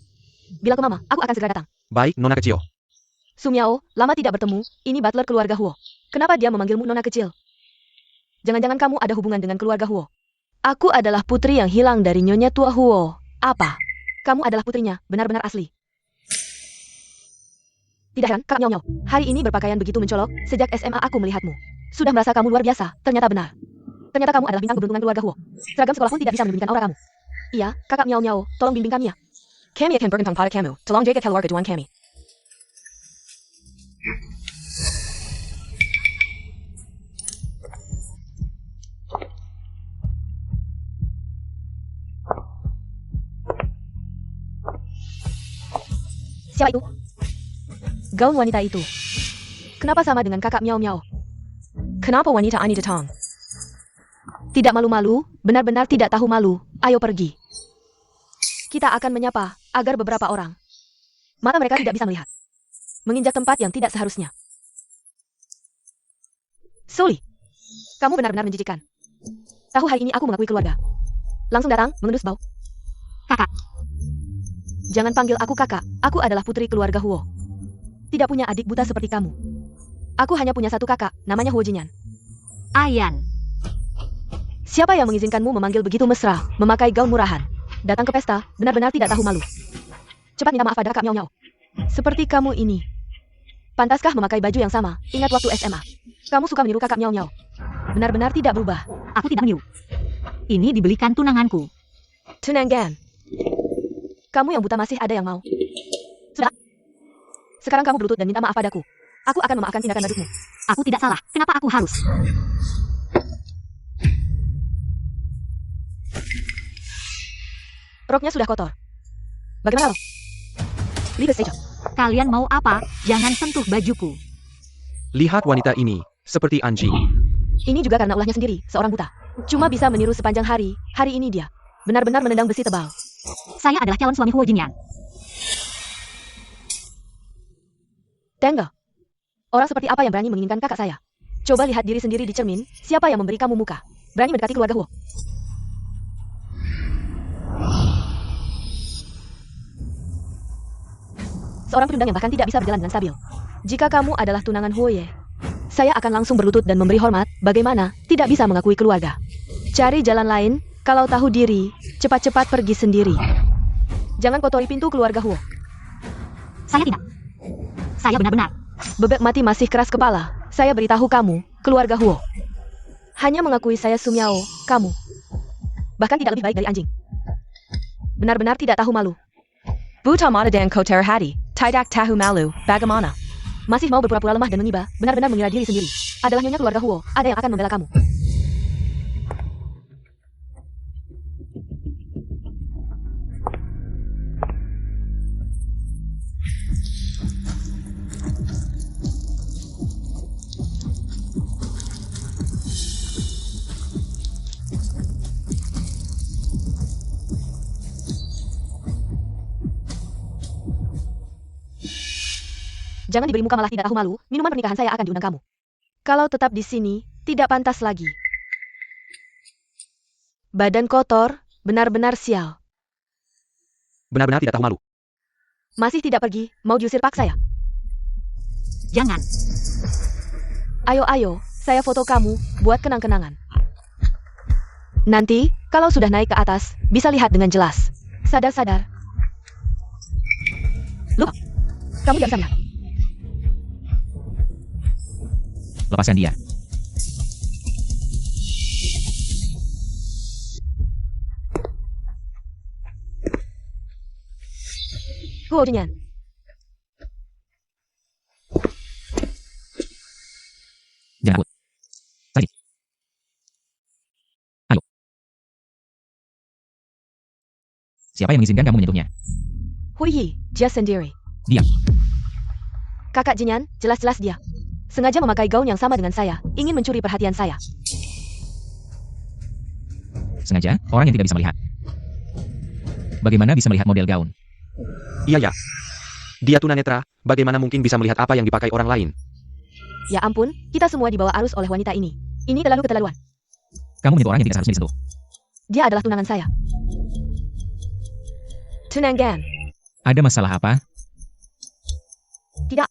Bilang ke Mama, aku akan segera datang. Baik, nona kecil. Sumyao, lama tidak bertemu, ini butler keluarga Huo. Kenapa dia memanggilmu nona kecil? Jangan-jangan kamu ada hubungan dengan keluarga Huo. Aku adalah putri yang hilang dari Nyonya Tua Huo. Apa? Kamu adalah putrinya, benar-benar asli. Tidak kan, Kak Nyong? Hari ini berpakaian begitu mencolok, sejak SMA aku melihatmu. Sudah merasa kamu luar biasa, ternyata benar. Ternyata kamu adalah bintang keberuntungan keluarga Huo. Seragam sekolah pun tidak bisa menyembunyikan aura kamu. Iya, kakak Nyong, tolong bimbing kami ya. Kami akan berkentang pada kamu, tolong jaga keluarga tuan kami. Siapa itu? Gaun wanita itu. Kenapa sama dengan kakak Miao Miao? Kenapa wanita ini datang? Tidak malu-malu, benar-benar tidak tahu malu. Ayo pergi. Kita akan menyapa, agar beberapa orang. Mata mereka tidak bisa melihat. Menginjak tempat yang tidak seharusnya. Suli, kamu benar-benar menjijikan. Tahu hari ini aku mengakui keluarga. Langsung datang, mengendus bau. Kakak. Jangan panggil aku kakak, aku adalah putri keluarga Huo. Tidak punya adik buta seperti kamu. Aku hanya punya satu kakak, namanya Huo Jinyan. Ayan. Siapa yang mengizinkanmu memanggil begitu mesra, memakai gaun murahan? Datang ke pesta, benar-benar tidak tahu malu. Cepat minta maaf pada kakak Miao Miao. Seperti kamu ini. Pantaskah memakai baju yang sama, ingat waktu SMA? Kamu suka meniru kakak Miao Miao. Benar-benar tidak berubah. Aku tidak meniru. Ini dibelikan tunanganku. Tunangan. Kamu yang buta masih ada yang mau. Sudah. Sekarang kamu berlutut dan minta maaf padaku. Aku akan memaafkan tindakan badutmu. Aku tidak salah. Kenapa aku harus? Roknya sudah kotor. Bagaimana lo? Leave the stage. Kalian mau apa? Jangan sentuh bajuku. Lihat wanita ini, seperti anjing. Ini juga karena ulahnya sendiri, seorang buta. Cuma bisa meniru sepanjang hari, hari ini dia benar-benar menendang besi tebal. Saya adalah calon suami Huo Jinyan. Tengah. Orang seperti apa yang berani menginginkan kakak saya? Coba lihat diri sendiri di cermin, siapa yang memberi kamu muka? Berani mendekati keluarga Huo. Seorang pedundang yang bahkan tidak bisa berjalan dengan stabil. Jika kamu adalah tunangan Huoye, saya akan langsung berlutut dan memberi hormat. Bagaimana? Tidak bisa mengakui keluarga. Cari jalan lain. Kalau tahu diri, cepat-cepat pergi sendiri. Jangan kotori pintu keluarga Huo. Saya tidak. Saya benar-benar. Bebek mati masih keras kepala. Saya beritahu kamu, keluarga Huo hanya mengakui saya Sumiao, kamu. Bahkan tidak lebih baik dari anjing. Benar-benar tidak tahu malu. Butamata dan kotor hati, tidak tahu malu, bagaimana? Masih mau berpura-pura lemah dan mengiba, benar-benar mengira diri sendiri. Adalah nyonya keluarga Huo, ada yang akan membela kamu. Jangan diberi muka malah tidak tahu malu, minuman pernikahan saya akan diundang kamu. Kalau tetap di sini, tidak pantas lagi. Badan kotor, benar-benar sial. Benar-benar tidak tahu malu. Masih tidak pergi, mau diusir paksa ya? Jangan. Ayo, saya foto kamu, buat kenang-kenangan. Nanti, kalau sudah naik ke atas, bisa lihat dengan jelas. Sadar-sadar. Lupa, kamu tidak bisa melihat. Lepaskan dia. Huo Jinyan. Jangan takut. Tadi. Ayo. Siapa yang mengizinkan kamu menyentuhnya? Hui Yi, dia sendiri. Diam. Kakak Jinyan, jelas-jelas dia. Sengaja memakai gaun yang sama dengan saya, ingin mencuri perhatian saya. Sengaja, orang yang tidak bisa melihat. Bagaimana bisa melihat model gaun? Iya ya. Dia tunanetra, bagaimana mungkin bisa melihat apa yang dipakai orang lain? Ya ampun, kita semua dibawa arus oleh wanita ini. Ini terlalu keterlaluan. Kamu menyentuh orang yang tidak seharusnya disentuh. Dia adalah tunangan saya. Tunangan. Ada masalah apa? Tidak.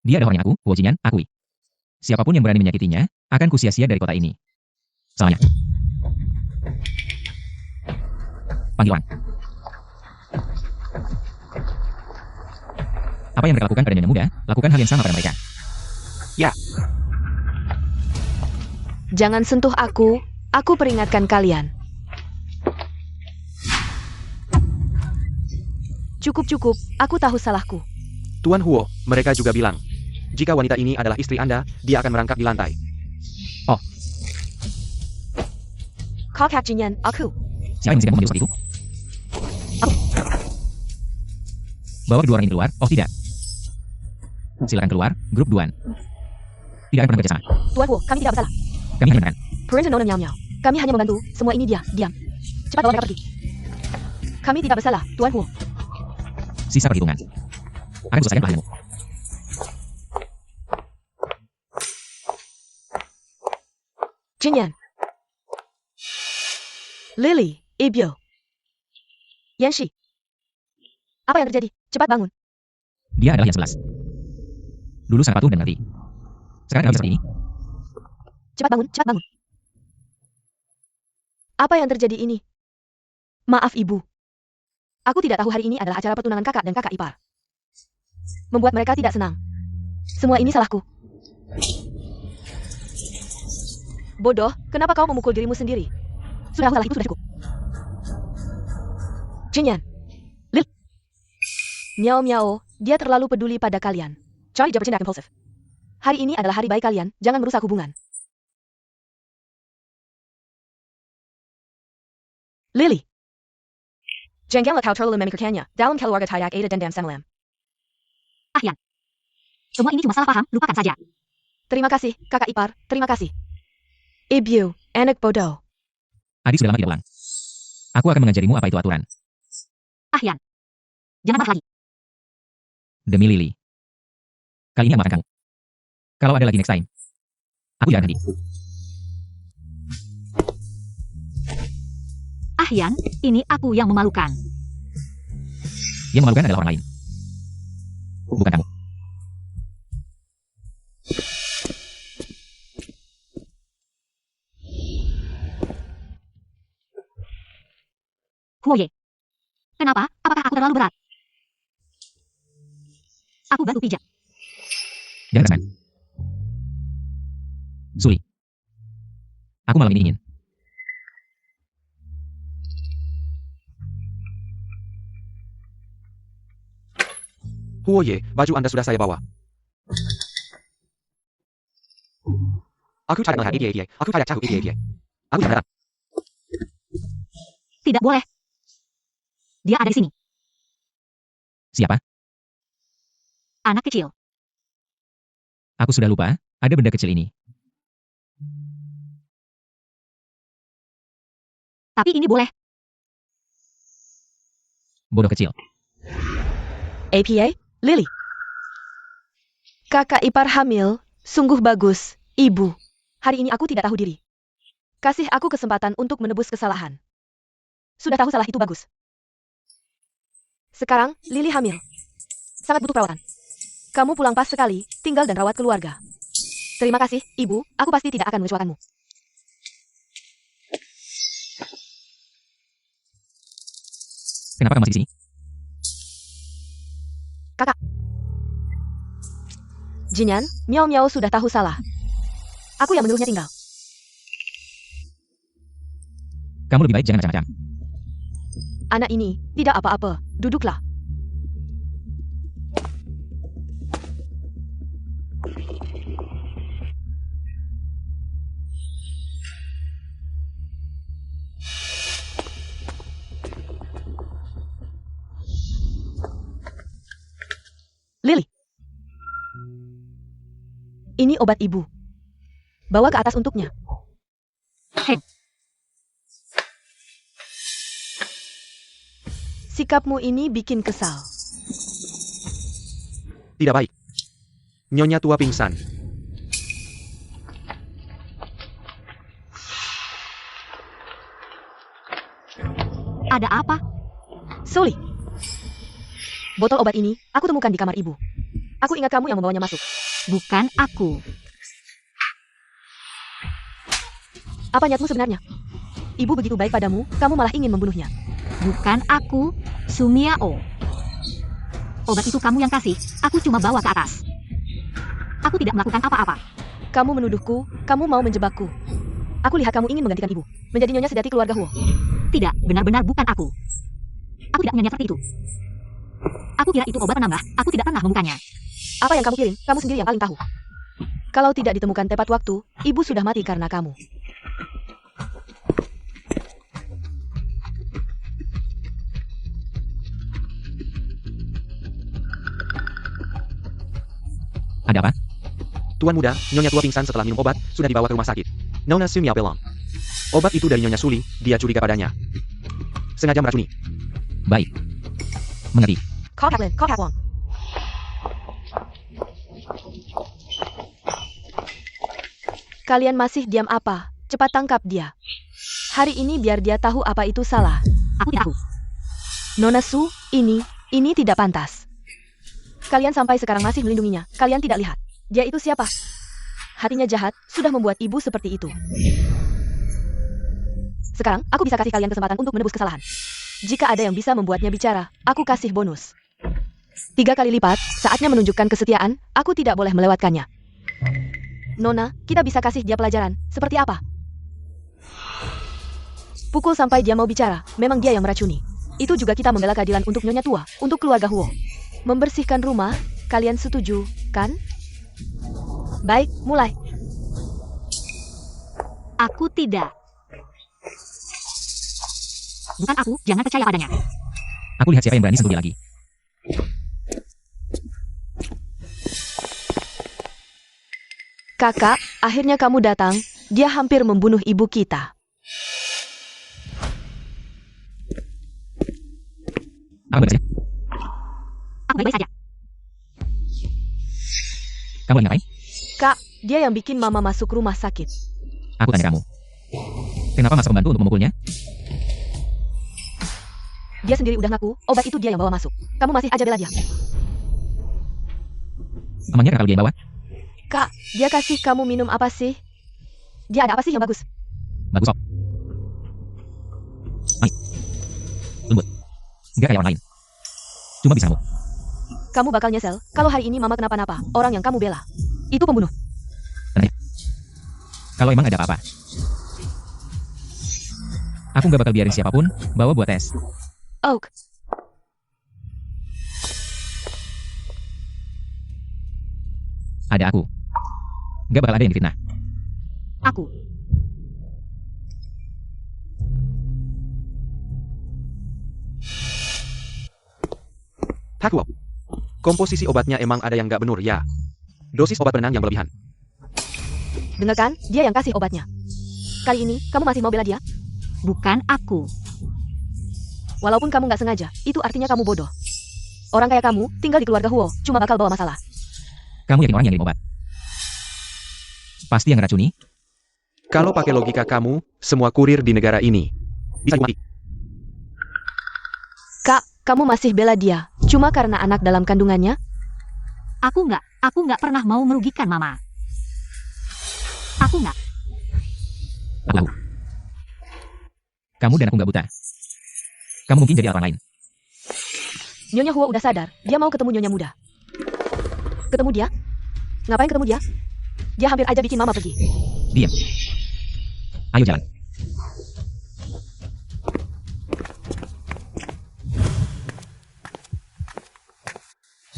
Dia adalah orang yang Huo Jinyan, akui. Siapapun yang berani menyakitinya, akan kusia-sia dari kota ini. Selamanya. Panggil orang. Apa yang mereka lakukan pada nyonya muda, lakukan hal yang sama pada mereka. Ya. Jangan sentuh aku peringatkan kalian. Cukup, aku tahu salahku. Tuan Huo, mereka juga bilang, jika wanita ini adalah istri Anda, dia akan merangkak di lantai. Oh, Kakak Jinyan, aku. siapa yang mengizinkan kamu menyentuh seperti itu? Bawa kedua orang ini keluar. Oh tidak. Silakan keluar, grup Duan. Tidak akan pernah kerjasama. Tuan Huo, kami tidak bersalah. Kami hanya menekan. Perintah Nona Miao Miao. Kami hanya membantu, semua ini dia, diam. Cepat bawa mereka pergi. Kami tidak bersalah, Tuan Huo. Sisa perhitungan. Akan kuselesaikan pelayanmu. Jinyan. Lily, Ibyo. Yanshi. Apa yang terjadi? Cepat bangun. Dia adalah yang 11. Dulu sangat patuh dan mengerti. Sekarang kenapa seperti ini? Cepat bangun. Apa yang terjadi ini? Maaf ibu. Aku tidak tahu hari ini adalah acara pertunangan kakak dan kakak ipar. Membuat mereka tidak senang. Semua ini salahku. Bodoh, kenapa kau memukul dirimu sendiri? Sudah itu sudah cukup. Jinyan. Lil. Miao Miao, dia terlalu peduli pada kalian. Charlie dia bercanda impulsif. Hari ini adalah hari baik kalian, jangan merusak hubungan. Lily. Jangan kau terlalu memikirkannya. Dalam keluarga tidak ada dendam semalam. Yan. Semua ini cuma salah paham, lupakan saja. Terima kasih, kakak ipar. Terima kasih. Ibu, anak bodoh. Adik sudah lama tidak pulang. Aku akan mengajarimu apa itu aturan. Yan. Jangan marah lagi. Demi Lily. Kali ini aku maafkan kamu. Kalau ada lagi next time, aku jangan henti. Yan, ini aku yang memalukan. Yang memalukan adalah orang lain. Bukan kamu. Huoye. Kenapa? Apakah aku terlalu berat? Aku bantu pijak. Jangan kesan. Suli. Aku malam ini ingin. Huoye, baju Anda sudah saya bawa. Aku tidak melihat ide-ide. Aku tidak tahu ide-ide. Aku tidak datang. Tidak boleh. Dia ada di sini. Siapa? Anak kecil. Aku sudah lupa, ada benda kecil ini. Tapi ini boleh. Bodoh kecil. APA, Lily. Kakak ipar hamil, sungguh bagus, ibu. Hari ini aku tidak tahu diri. Kasih aku kesempatan untuk menebus kesalahan. Sudah tahu salah itu bagus. Sekarang, Lily hamil. Sangat butuh perawatan. Kamu pulang pas sekali, tinggal dan rawat keluarga. Terima kasih, ibu, aku pasti tidak akan mengecewakanmu. Kenapa kamu masih di sini? Kakak. Jinyan, Miao Miao sudah tahu salah. Aku yang menyuruhnya tinggal. Kamu lebih baik jangan macam-macam. Anak ini, tidak apa-apa, duduklah. Lily. Ini obat ibu. Bawa ke atas untuknya. Hei. Sikapmu ini bikin kesal. Tidak baik. Nyonya tua pingsan. Ada apa? Suli. Botol obat ini, aku temukan di kamar ibu. Aku ingat kamu yang membawanya masuk. Bukan aku. Apa niatmu sebenarnya? Ibu begitu baik padamu, kamu malah ingin membunuhnya. Bukan aku, Sumiao. Obat itu kamu yang kasih, aku cuma bawa ke atas. Aku tidak melakukan apa-apa. Kamu menuduhku, kamu mau menjebakku. Aku lihat kamu ingin menggantikan ibu, menjadi nyonya sejati keluarga Huo. Tidak, benar-benar bukan aku. Aku tidak punya niat seperti itu. Aku kira itu obat penambah, aku tidak pernah membukanya. Apa yang kamu kirim, kamu sendiri yang paling tahu. Kalau tidak ditemukan tepat waktu, ibu sudah mati karena kamu. Ada apa? Tuan muda, Nyonya tua pingsan setelah minum obat, sudah dibawa ke rumah sakit. Nona Sim Yao Pelong. Obat itu dari Nyonya Suli, dia curiga padanya. Sengaja meracuni. Baik. Mengerti. Call Katlin, call Kat Wong. Kalian masih diam apa? Cepat tangkap dia. Hari ini biar dia tahu apa itu salah. Aku tidak tahu. Nona Su, ini tidak pantas. Kalian sampai sekarang masih melindunginya. Kalian tidak lihat. Dia itu siapa? Hatinya jahat, sudah membuat ibu seperti itu. Sekarang, aku bisa kasih kalian kesempatan untuk menebus kesalahan. Jika ada yang bisa membuatnya bicara, aku kasih bonus. 3 kali lipat, saatnya menunjukkan kesetiaan, aku tidak boleh melewatkannya. Nona, kita bisa kasih dia pelajaran. Seperti apa? Pukul sampai dia mau bicara, memang dia yang meracuni. Itu juga kita membela keadilan untuk Nyonya tua, untuk keluarga Huo. Membersihkan rumah, kalian setuju, kan? Baik, mulai. Aku tidak. Bukan aku, jangan percaya padanya. Aku lihat siapa yang berani sentuh dia lagi. Kakak, akhirnya kamu datang. Dia hampir membunuh ibu kita. Apa baik saja? Aku baik-baik saja. Kamu lagi ngapain? Kak, dia yang bikin mama masuk rumah sakit. Aku tanya kamu. Kenapa masa pembantu untuk memukulnya? Dia sendiri udah ngaku, obat itu dia yang bawa masuk. Kamu masih aja bela dia. Emangnya kalau dia yang bawa? Kak, dia kasih kamu minum apa sih? Dia ada apa sih yang bagus? Bagus kok. Manis. Lembut. Gak kayak orang lain. Cuma bisa ngamuk. Kamu bakal nyesel kalau hari ini mama kenapa-napa. Orang yang kamu bela itu pembunuh. Tenang ya. Kalau emang ada apa-apa, aku gak bakal biarin siapapun bawa buat tes. Oak, Ada aku. Gak bakal ada yang difitnah. Aku. Hakuo. Komposisi obatnya emang ada yang nggak benar ya. Dosis obat penenang yang berlebihan. dengar kan? Dia yang kasih obatnya. Kali ini, kamu masih mau bela dia? Bukan aku. Walaupun kamu nggak sengaja, itu artinya kamu bodoh. Orang kayak kamu, tinggal di keluarga Huo, cuma bakal bawa masalah. Kamu yakin orang yang minum obat pasti yang racuni? Kalau pakai logika kamu, semua kurir di negara ini bisa mati. Kak, kamu masih bela dia, cuma karena anak dalam kandungannya? Aku nggak pernah mau merugikan mama. Aku nggak. Aku. Kamu dan aku gak buta. Kamu mungkin jadi orang lain. Nyonya Huo udah sadar, dia mau ketemu Nyonya Muda. Ketemu dia? Ngapain ketemu dia? Dia hampir aja bikin mama pergi. Diam. Ayo jalan.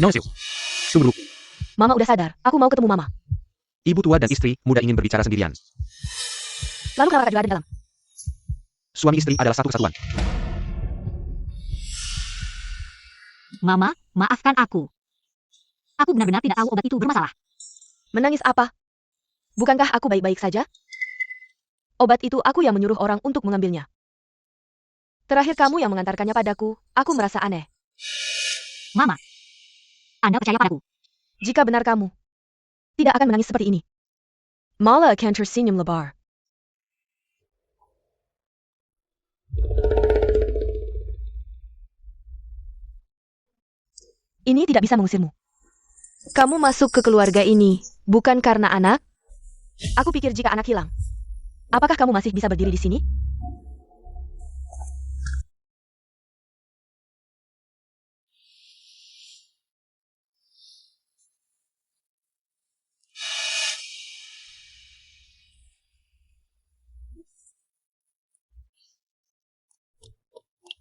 Nongsiu. Tunggu dulu. Mama udah sadar, aku mau ketemu mama. Ibu tua dan istri muda ingin berbicara sendirian. Lalu kenapa Kak juga ada di dalam? Suami istri adalah satu kesatuan. Mama, maafkan aku. Aku benar-benar tidak tahu obat itu bermasalah. Menangis apa? Bukankah aku baik-baik saja? Obat itu aku yang menyuruh orang untuk mengambilnya. Terakhir kamu yang mengantarkannya padaku, aku merasa aneh. Mama, Anda percaya padaku. Jika benar kamu tidak akan menangis seperti ini. Mala akan tersenyum lebar. Ini tidak bisa mengusirmu. Kamu masuk ke keluarga ini bukan karena anak? Aku pikir jika anak hilang, apakah kamu masih bisa berdiri di sini?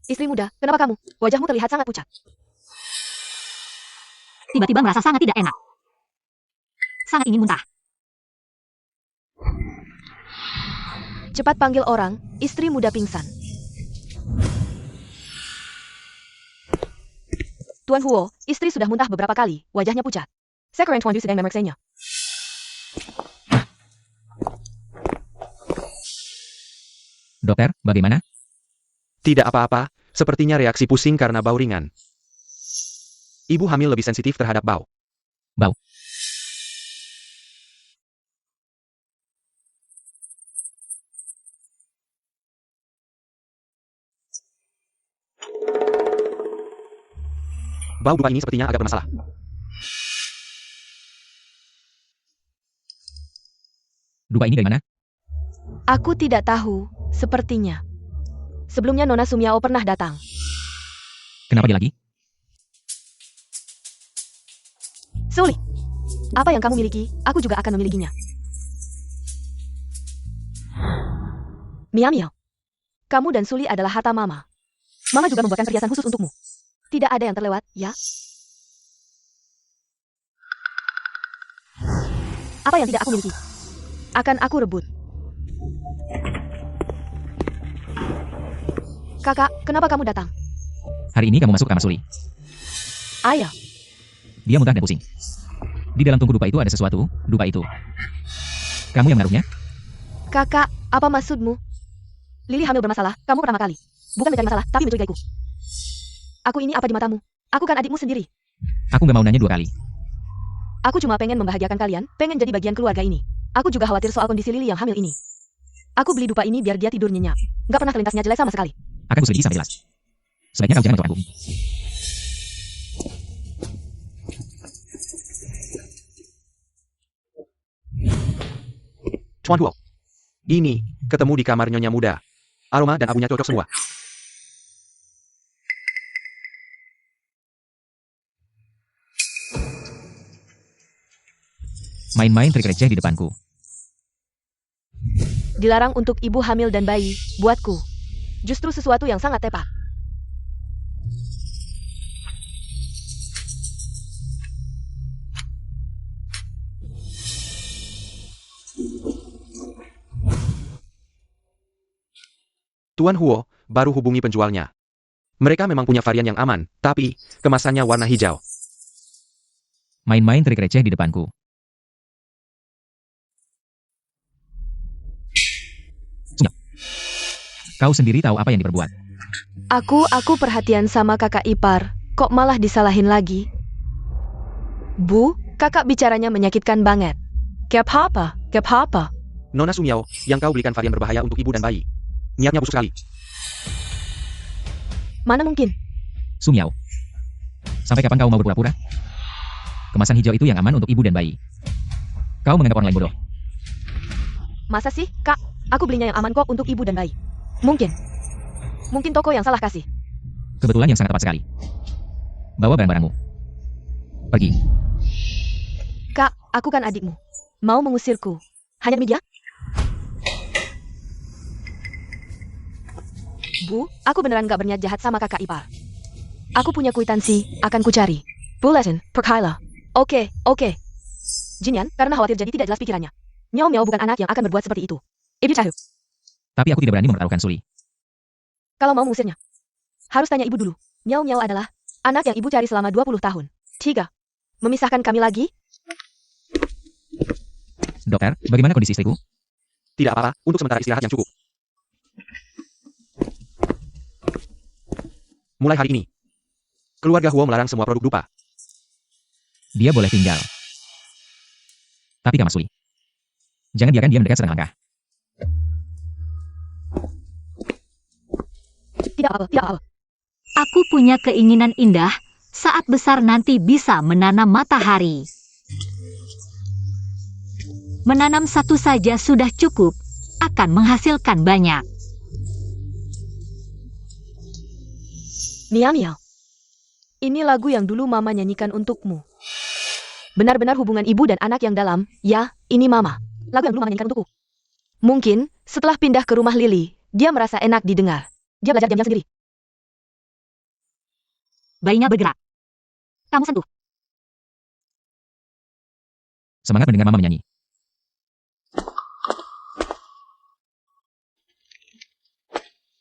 Istri muda, kenapa kamu? Wajahmu terlihat sangat pucat. Tiba-tiba merasa sangat tidak enak. Sangat ingin muntah. Cepat panggil orang, istri muda pingsan. Tuan Huo, istri sudah muntah beberapa kali, wajahnya pucat. Sekarang Tuan Du sedang memeriksanya. Dokter, bagaimana? Tidak apa-apa, sepertinya reaksi pusing karena bau ringan. Ibu hamil lebih sensitif terhadap bau. Bau. Bau dupa ini sepertinya agak bermasalah. Dupa ini dari mana? Aku tidak tahu, sepertinya. Sebelumnya Nona Sumiao pernah datang. Kenapa dia lagi? Suli, apa yang kamu miliki, aku juga akan memilikinya. Miao, kamu dan Suli adalah harta Mama. Mama juga membuatkan perhiasan khusus untukmu. Tidak ada yang terlewat, ya? Apa yang tidak aku miliki? Akan aku rebut. Kakak, kenapa kamu datang? Hari ini kamu masuk ke kamar Suli. Ayah, Dia muntah dan pusing. Di dalam tungku dupa itu ada sesuatu, dupa itu. Kamu yang menaruhnya? kakak, apa maksudmu? Lily hamil bermasalah, kamu pertama kali. Bukan mencari masalah, tapi mencurigaiku. Aku ini apa di matamu? Aku kan adikmu sendiri. Aku gak mau nanya 2 kali. Aku cuma pengen membahagiakan kalian, pengen jadi bagian keluarga ini. Aku juga khawatir soal kondisi Lily yang hamil ini. Aku beli dupa ini biar dia tidur nyenyak. Gak pernah kelintasnya jelek sama sekali. Akan kuselidiki sampai jelas. Sebaiknya kau jangan mencoba aku. Chuan Huo. Ini, ketemu di kamar Nyonya Muda. Aroma dan abunya cocok semua. Main-main trik receh di depanku. Dilarang untuk ibu hamil dan bayi, buatku. Justru sesuatu yang sangat tepat. Tuan Huo baru hubungi penjualnya. Mereka memang punya varian yang aman, tapi kemasannya warna hijau. Main-main trik receh di depanku. Senyap. Kau sendiri tahu apa yang diperbuat. Aku perhatian sama kakak ipar. Kok malah disalahin lagi? Bu, kakak bicaranya menyakitkan banget. Gak apa-apa, gak apa-apa. Nona Sumiao, yang kau belikan varian berbahaya untuk ibu dan bayi. Niatnya busuk sekali. Mana mungkin? Sumiao. Sampai kapan kau mau berpura-pura? Kemasan hijau itu yang aman untuk ibu dan bayi. Kau menganggap orang lain bodoh. Masa sih, kak? Aku belinya yang aman kok untuk ibu dan bayi. Mungkin. Mungkin toko yang salah kasih. Kebetulan yang sangat tepat sekali. Bawa barang-barangmu. Pergi. Kak, aku kan adikmu. Mau mengusirku? Hanya demi dia? Bu, aku beneran gak berniat jahat sama kakak ipar. Aku punya kwitansi, akan kucari. Bulletin, Perkayla. Oke. Jinyan, karena khawatir jadi tidak jelas pikirannya. Nyao Miao bukan anak yang akan berbuat seperti itu. Ibu Cahu, Tapi aku tidak berani mempertaruhkan Suli. kalau mau mengusirnya, harus tanya ibu dulu. Nyao Miao adalah anak yang ibu cari selama 20 tahun. 3. Memisahkan kami lagi? Dokter, bagaimana kondisi istriku? Tidak apa-apa, untuk sementara istirahat yang cukup. Mulai hari ini, keluarga Huo melarang semua produk dupa. Dia boleh tinggal. Tapi Kamar Suli. Jangan biarkan dia mendekat setengah langkah. Tidak apa-apa. Aku punya keinginan indah, saat besar nanti bisa menanam matahari. Menanam satu saja sudah cukup, akan menghasilkan banyak. Miao Miao. Ini lagu yang dulu Mama nyanyikan untukmu. Benar-benar hubungan ibu dan anak yang dalam. Ya, ini Mama. Lagu yang dulu Mama nyanyikan untukku. Mungkin, setelah pindah ke rumah Lily, dia merasa enak didengar. Dia belajar diam-diam sendiri. Bayinya bergerak. Kamu sentuh. Semangat mendengar Mama menyanyi.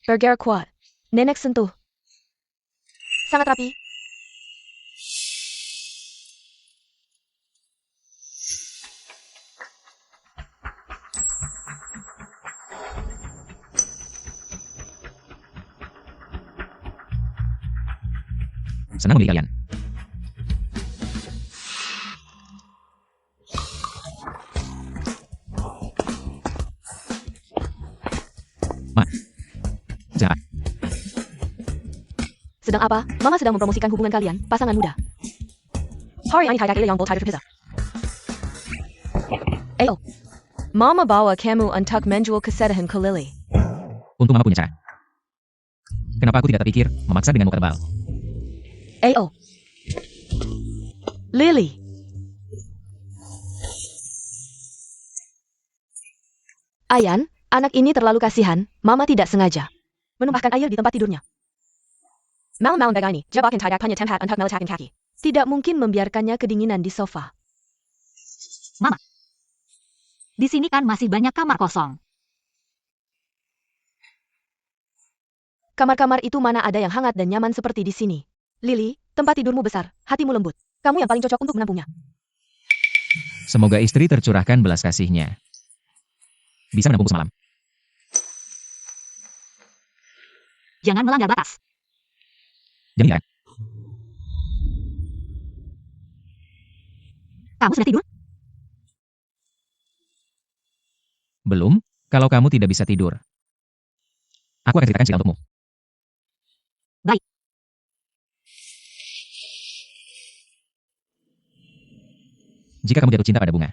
Bergerak kuat. Nenek sentuh. Sangat rapi. Senang memilih kalian. Jahat. Sedang apa? Mama sedang mempromosikan hubungan kalian, pasangan muda. Hari ini tidak yang boleh pizza. Ayo. Mama bawa kamu untuk menjual kesedihan ke Lily. Untuk Mama punya cara. Kenapa aku tidak terpikir memaksa dengan muka tebal? Ayo. Lily. Ayan, anak ini terlalu kasihan, Mama tidak sengaja menumpahkan air di tempat tidurnya. Malam-malam begini, dia bahkan tidak punya tempat untuk meletakkan kaki. Tidak mungkin membiarkannya kedinginan di sofa. Di sini kan masih banyak kamar kosong. Kamar-kamar itu mana ada yang hangat dan nyaman seperti di sini. Lily, tempat tidurmu besar, hatimu lembut. Kamu yang paling cocok untuk menampungnya. Semoga istri tercurahkan belas kasihnya. Bisa menampung semalam. Jangan melanggar batas. Jamin kan? Kamu sudah tidur? Belum, kalau kamu tidak bisa tidur. Aku akan ceritakan cerita untukmu. Baik. Jika kamu jatuh cinta pada bunga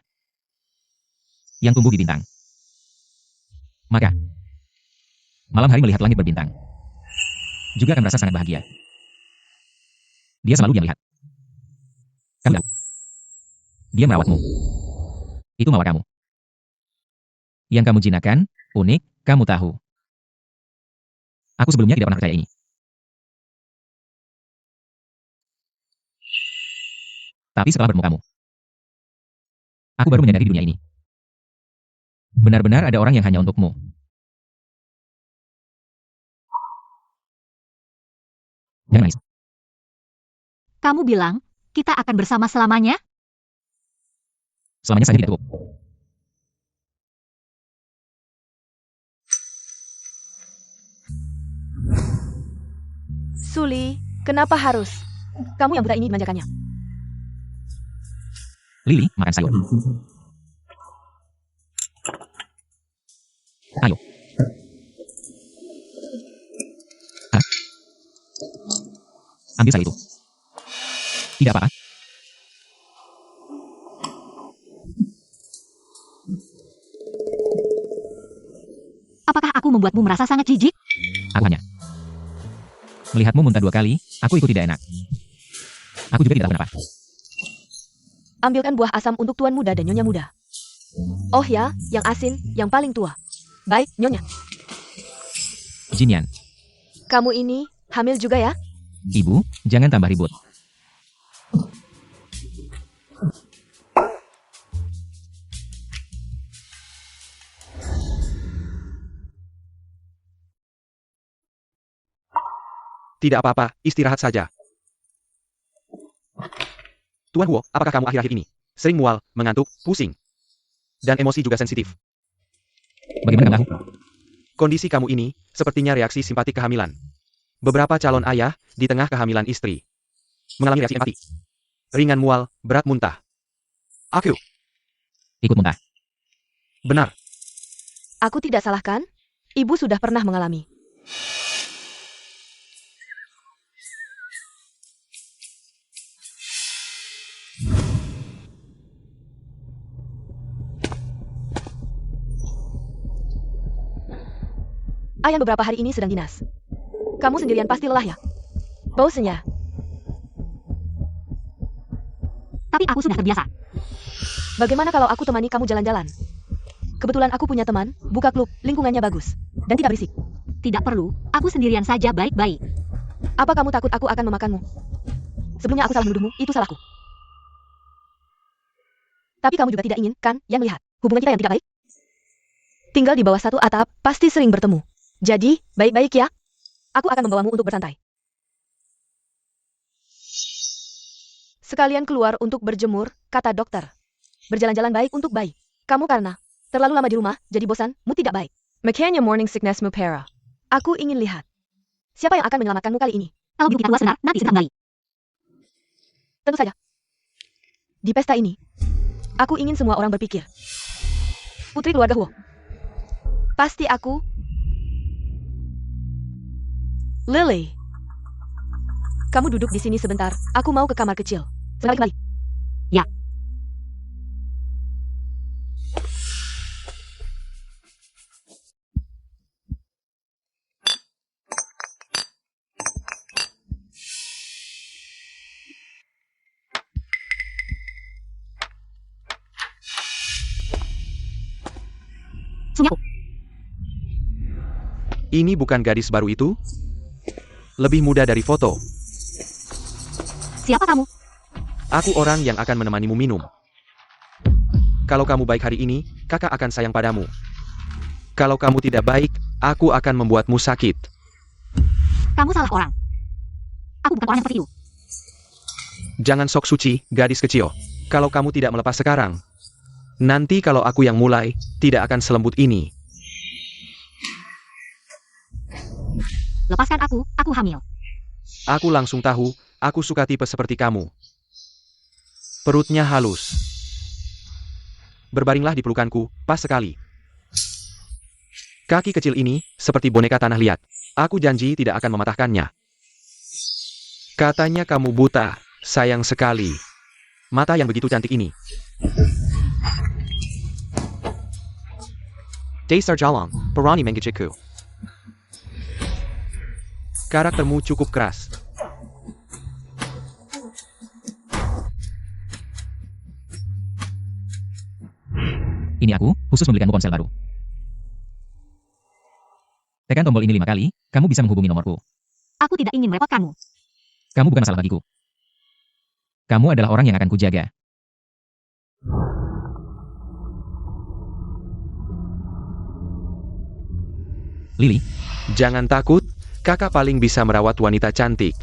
yang tumbuh di bintang, maka malam hari melihat langit berbintang juga akan merasa sangat bahagia. Dia selalu dia melihat. Kamu tahu. Dia merawatmu. Itu mawar kamu. Yang kamu jinakan, unik, kamu tahu. Aku sebelumnya tidak pernah percaya ini. Tapi setelah bertemu kamu, aku baru menyadari dunia ini. Benar-benar ada orang yang hanya untukmu. Jangan nangis. Kamu bilang, kita akan bersama selamanya? Selamanya saja tidak cukup. Suli, kenapa harus? Kamu yang buta ini dimanjakannya. Lily, makan sayur. Ayo. Hah? Ambil sayur itu. Tidak apa-apa. Apakah aku membuatmu merasa sangat jijik? Aku hanya melihatmu muntah 2 kali, aku ikut tidak enak. Aku juga tidak tahu kenapa. Ambilkan buah asam untuk tuan muda dan nyonya muda. Oh ya, yang asin, yang paling tua. Baik, nyonya. Jinyan, Kamu ini hamil juga ya? ibu, jangan tambah ribut. Tidak apa-apa, istirahat saja. Tuan Huo, apakah kamu akhir-akhir ini sering mual, mengantuk, pusing, dan emosi juga sensitif? Bagaimana kamu tahu? Kondisi kamu ini sepertinya reaksi simpatik kehamilan. Beberapa calon ayah di tengah kehamilan istri mengalami reaksi empati. Ringan mual, berat muntah. Aku. Ikut muntah. Benar. Aku tidak salah kan? Ibu sudah pernah mengalami. Ayah beberapa hari ini sedang dinas. Kamu sendirian pasti lelah ya? Bosen ya? Tapi aku sudah terbiasa. Bagaimana kalau aku temani kamu jalan-jalan? Kebetulan aku punya teman, buka klub, lingkungannya bagus. Dan tidak berisik. Tidak perlu, aku sendirian saja baik-baik. Apa kamu takut aku akan memakanmu? Sebelumnya aku salah menuduhmu, itu salahku. Tapi kamu juga tidak ingin, kan, yang melihat hubungan kita yang tidak baik? Tinggal di bawah satu atap, pasti sering bertemu. Jadi, baik-baik ya. Aku akan membawamu untuk bersantai. Sekalian keluar untuk berjemur, kata dokter. Berjalan-jalan baik untuk bayi. Kamu karena terlalu lama di rumah, jadi bosan, mu tidak baik. Makanya morning sickness mu parah. Aku ingin lihat. Siapa yang akan menyelamatkanmu kali ini? Kalau biru kita luas sebentar, nanti segera kembali. Tentu saja. Di pesta ini, aku ingin semua orang berpikir. Putri keluarga Huo. Pasti aku. Lily. Kamu duduk di sini sebentar, aku mau ke kamar kecil. Sekali kembali. Ya. Sunyaku. Ini bukan gadis baru itu? Lebih muda dari foto. Siapa kamu? Aku orang yang akan menemanimu minum. Kalau kamu baik hari ini, kakak akan sayang padamu. Kalau kamu tidak baik, aku akan membuatmu sakit. Kamu salah orang. Aku bukan orang yang seperti itu. Jangan sok suci, gadis kecil. Kalau kamu tidak melepas sekarang, nanti kalau aku yang mulai, tidak akan selembut ini. Lepaskan aku hamil. Aku langsung tahu, aku suka tipe seperti kamu. Perutnya halus. Berbaringlah di pelukanku, pas sekali. Kaki kecil ini, seperti boneka tanah liat. Aku janji tidak akan mematahkannya. Katanya kamu buta, sayang sekali. Mata yang begitu cantik ini. Dasar jalong, berani menggejekku. Karaktermu cukup keras. Ini aku, khusus membelikanmu ponsel baru. Tekan tombol ini 5 kali, kamu bisa menghubungi nomorku. Aku tidak ingin merepotkanmu. Kamu bukan masalah bagiku. Kamu adalah orang yang akan kujaga. Lily, Jangan takut, kakak paling bisa merawat wanita cantik.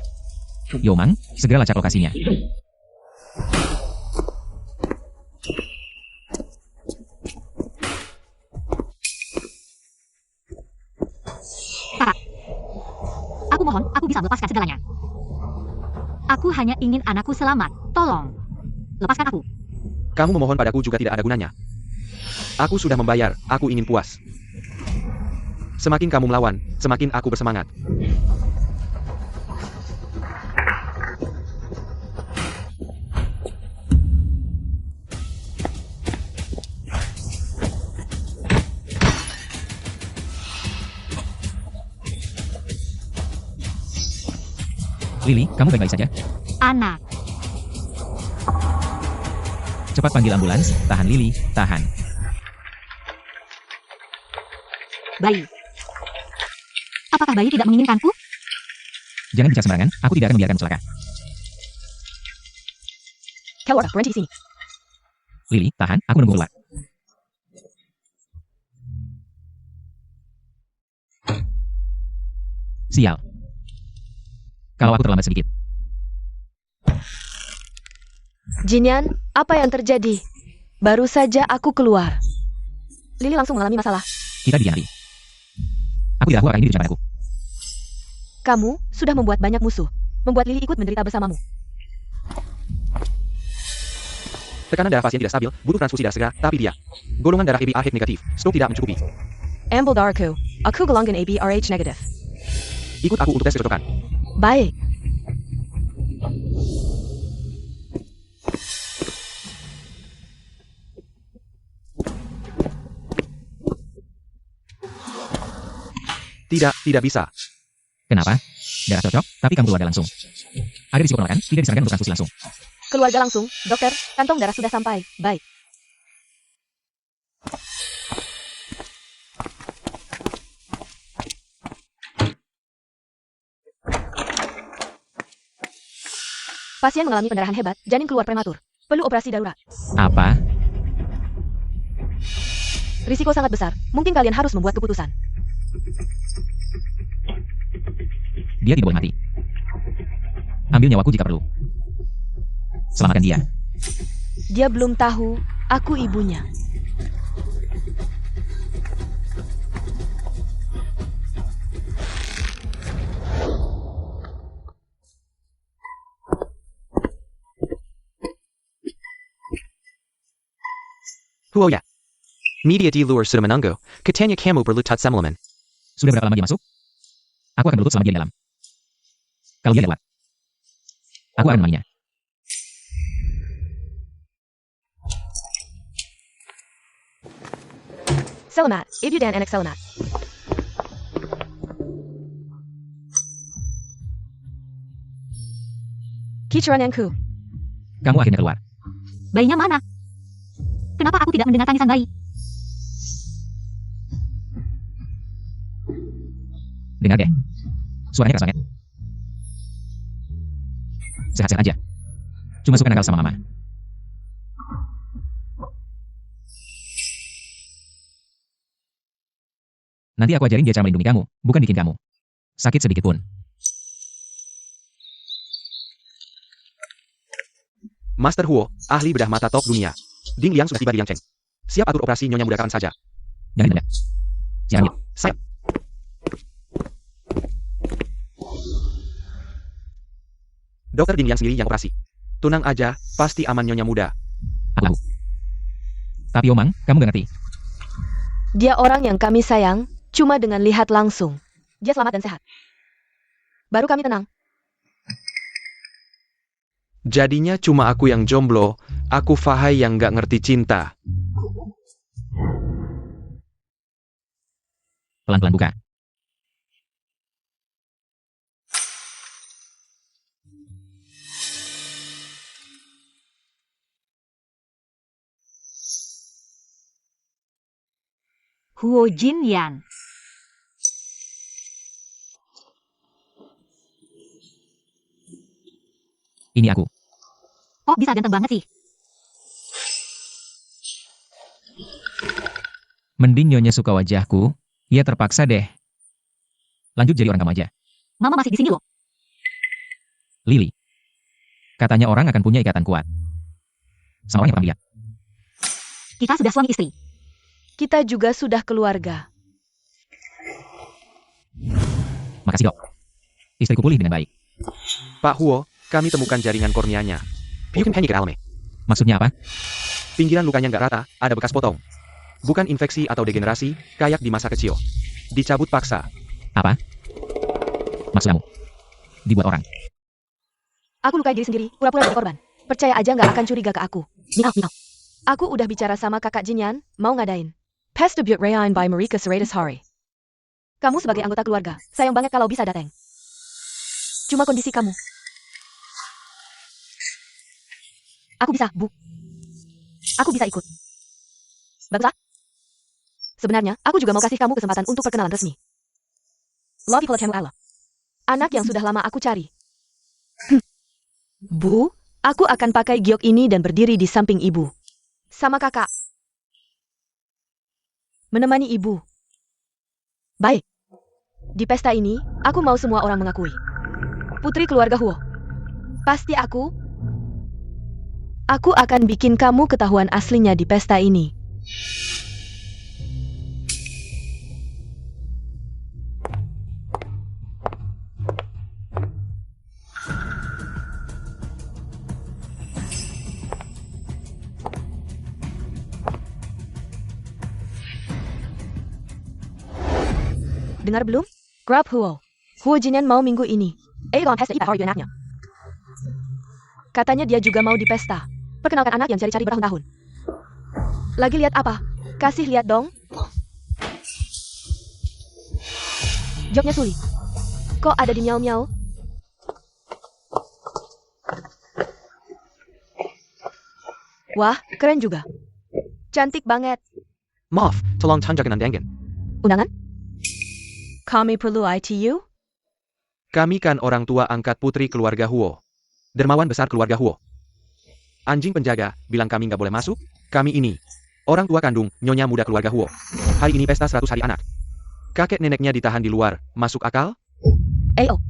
Yomang, segera lacak lokasinya. Kakak. Aku mohon, aku bisa melepaskan segalanya. Aku hanya ingin anakku selamat. Tolong. Lepaskan aku. Kamu memohon padaku juga tidak ada gunanya. Aku sudah membayar, aku ingin puas. Semakin kamu melawan, semakin aku bersemangat. Lily, kamu baik-baik saja? Anak. Cepat panggil ambulans, tahan Lily, tahan. Bayi. Apakah bayi tidak menginginkanku? Jangan bicara sembarangan, aku tidak akan membiarkanmu celaka. Keluar, berhenti di sini. Lily, tahan, aku menunggu keluar. Sial. Kalau aku terlambat sedikit. Jinyan, apa yang terjadi? Baru saja aku keluar. Lily langsung mengalami masalah. Kita dikhianati. Aku tidak tahu apakah ini ditujukan padaku. Kamu sudah membuat banyak musuh. Membuat Lily ikut menderita bersamamu. Tekanan darah pasien tidak stabil, butuh transfusi darah segera, tapi dia. Golongan darah ABRH negatif, stroke tidak mencukupi. Ambil darahku. Aku golongan ABRH negatif. Ikut aku untuk tes kecocokan. Baik. Tidak bisa. Kenapa? Darah cocok, tapi kamu keluarga langsung. Ada risiko penolakan, tidak disarankan untuk transfusi langsung. Keluarga langsung. Dokter, kantong darah sudah sampai. Baik. Pasien mengalami pendarahan hebat, janin keluar prematur. Perlu operasi darurat. Apa? Risiko sangat besar. Mungkin kalian harus membuat keputusan. Dia tidak boleh mati. Ambil nyawaku jika perlu. Selamatkan dia. Dia belum tahu aku ibunya. Huoya. Media di luar sudah menunggu. Katanya kamu perlu semalaman. Sudah berapa lama dia masuk? Aku akan berlutut selama dia di dalam. Kalau dia lewat, aku akan menemaninya. Selamat, Ibu dan anak selamat. Kicarananku. Kamu akhirnya keluar. Bayinya mana? Kenapa aku tidak mendengar tangisan bayi? Dengar deh. Suaranya keras banget. Sehat-sehat aja. Cuma suka nakal sama mama. Nanti aku ajarin dia cara melindungi kamu, bukan bikin kamu sakit sedikit pun. Master Huo, ahli bedah mata top dunia. Ding Liang sudah tiba di Yangcheng. Siap atur operasi Nyonya Muda kapan saja. Jangan ditunda. Silakan yuk. Saya. Dokter Ding Liang sendiri yang operasi. Tunang aja, pasti aman Nyonya Muda. Aku tahu. Tapi Omang, kamu gak ngerti. Dia orang yang kami sayang, cuma dengan lihat langsung. Dia selamat dan sehat. Baru kami tenang. Jadinya cuma aku yang jomblo, aku Fahai yang gak ngerti cinta. Pelan-pelan buka. Huo Jin Yang. Ini aku. Kok bisa ganteng banget sih? Mending Nyonya suka wajahku, ya terpaksa deh. Lanjut jadi orang kamu aja. Mama masih di sini loh. Lily. Katanya orang akan punya ikatan kuat. Sama orang yang pernah lihat. Kita sudah suami istri. Kita juga sudah keluarga. Makasih dok. Istriku pulih dengan baik. Pak Huo, kami temukan jaringan korneanya. Piukin hanya ke dalamnya. Maksudnya apa? Pinggiran lukanya nggak rata, ada bekas potong. Bukan infeksi atau degenerasi, kayak di masa kecil. Dicabut paksa. Apa? Maksud kamu? Dibuat orang. Aku lukai diri sendiri, pura-pura jadi korban. Percaya aja nggak akan curiga ke aku. Miau, miau. Aku udah bicara sama kakak Jinyan, mau ngadain Pes Debut Rayan by Marika Seratus Hari. Kamu sebagai anggota keluarga, sayang banget kalau bisa datang. Cuma kondisi kamu. Aku bisa, Bu. Aku bisa ikut. Baguslah. Sebenarnya, aku juga mau kasih kamu kesempatan untuk perkenalan resmi. Love people at Allah. Anak yang sudah lama aku cari. Bu, aku akan pakai giok ini dan berdiri di samping ibu. Sama kakak. Menemani ibu. Baik. Di pesta ini, aku mau semua orang mengakui. Putri keluarga Huo. Pasti aku akan bikin kamu ketahuan aslinya di pesta ini. Dengar belum? Grab Huo. Huo Jinyan mau minggu ini. Aegon pesta hari anaknya. Katanya dia juga mau di pesta. Perkenalkan anak yang cari-cari bertahun-tahun. Lagi lihat apa? Kasih lihat dong. Joknya Suli. Kok ada di miau-miau? Wah, keren juga. Cantik banget. Maaf, tolong tanjakan undangan. Undangan? Kami perlu ITU? Kami kan orang tua angkat putri keluarga Huo. Dermawan besar keluarga Huo. Anjing penjaga, bilang kami nggak boleh masuk. Kami ini. Orang tua kandung, Nyonya Muda keluarga Huo. Hari ini pesta 100 hari anak. Kakek neneknya ditahan di luar, masuk akal? Oh.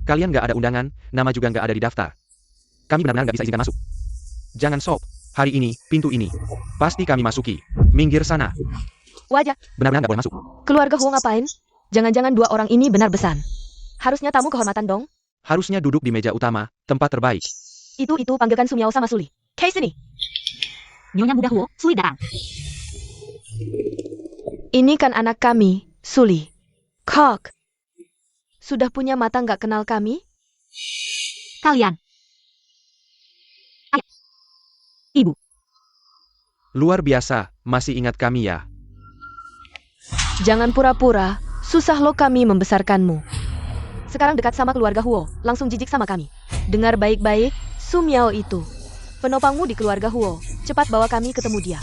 Kalian nggak ada undangan, nama juga nggak ada di daftar. Kami benar-benar nggak bisa izinkan masuk. Jangan sop. Hari ini, pintu ini. Pasti kami masuki. Minggir sana. Wajah. Benar-benar nggak boleh masuk. Keluarga Huo ngapain? Jangan-jangan dua orang ini benar besan. Harusnya tamu kehormatan dong. Harusnya duduk di meja utama, tempat terbaik. Itu panggilkan Sumiao sama Suli. Case ini. Nyonya Muda Huo, Suli datang. Ini kan anak kami, Suli. Kok. Sudah punya mata nggak kenal kami? Kalian. Ayah. Ibu. Luar biasa, masih ingat kami ya. Jangan pura-pura, susah lo kami membesarkanmu. Sekarang dekat sama keluarga Huo, langsung jijik sama kami. Dengar baik-baik, Sumiao itu. Penopangmu di keluarga Huo, cepat bawa kami ketemu dia.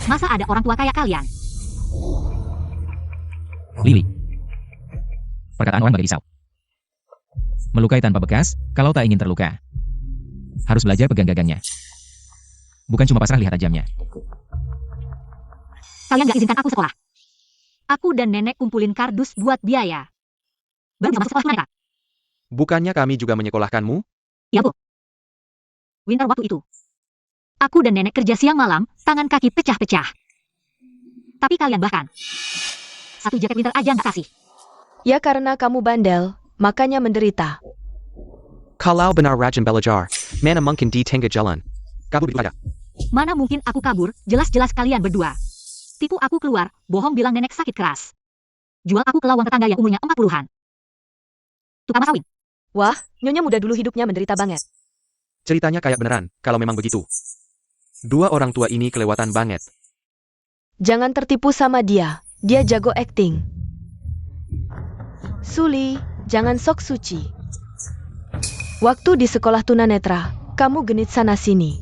Masa ada orang tua kayak kalian? Lily. Perkataan orang bagai pisau. Melukai tanpa bekas, kalau tak ingin terluka. Harus belajar pegang gagangnya. Bukan cuma pasrah lihat tajamnya. Kalian gak izinkan aku sekolah. Aku dan nenek kumpulin kardus buat biaya. Baru bisa masuk sekolah mereka. Bukannya kami juga menyekolahkanmu? Ya, Bu. Winter waktu itu. Aku dan nenek kerja siang malam, tangan kaki pecah-pecah. Tapi kalian bahkan satu jaket winter aja nggak kasih. Ya karena kamu bandel, makanya menderita. Kalau benar Rajan belajar, mana mungkin di tengah jalan. Kabur itu aja. Mana mungkin aku kabur, jelas-jelas kalian berdua. Tipu aku keluar, bohong bilang nenek sakit keras. Jual aku ke lawang tetangga yang umurnya 40-an. Tukang masawin. Wah, Nyonya muda dulu hidupnya menderita banget. Ceritanya kayak beneran, kalau memang begitu. Dua orang tua ini kelewatan banget. Jangan tertipu sama dia, dia jago acting. Suli, jangan sok suci. Waktu di sekolah tunanetra, kamu genit sana-sini.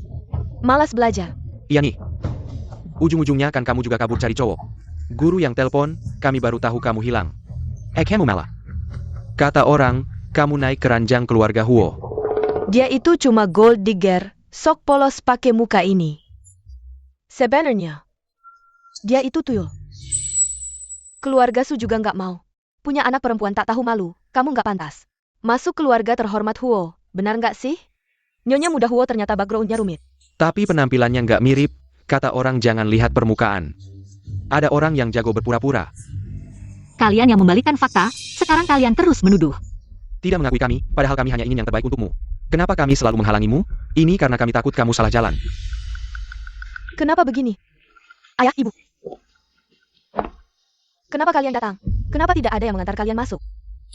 Malas belajar. Iya nih. Ujung-ujungnya kan kamu juga kabur cari cowok. Guru yang telpon, kami baru tahu kamu hilang. Kamu malah. Kata orang, kamu naik keranjang keluarga Huo. Dia itu cuma gold digger, sok polos pakai muka ini. Sebenarnya, dia itu tuyul. Keluarga Su juga nggak mau. Punya anak perempuan tak tahu malu, kamu nggak pantas. Masuk keluarga terhormat Huo, benar nggak sih? Nyonya muda Huo ternyata background-nya rumit. Tapi penampilannya nggak mirip, kata orang jangan lihat permukaan. Ada orang yang jago berpura-pura. Kalian yang membalikkan fakta, sekarang kalian terus menuduh. Tidak mengakui kami, padahal kami hanya ingin yang terbaik untukmu. Kenapa kami selalu menghalangimu? Ini karena kami takut kamu salah jalan. Kenapa begini? Ayah, ibu. Kenapa kalian datang? Kenapa tidak ada yang mengantar kalian masuk?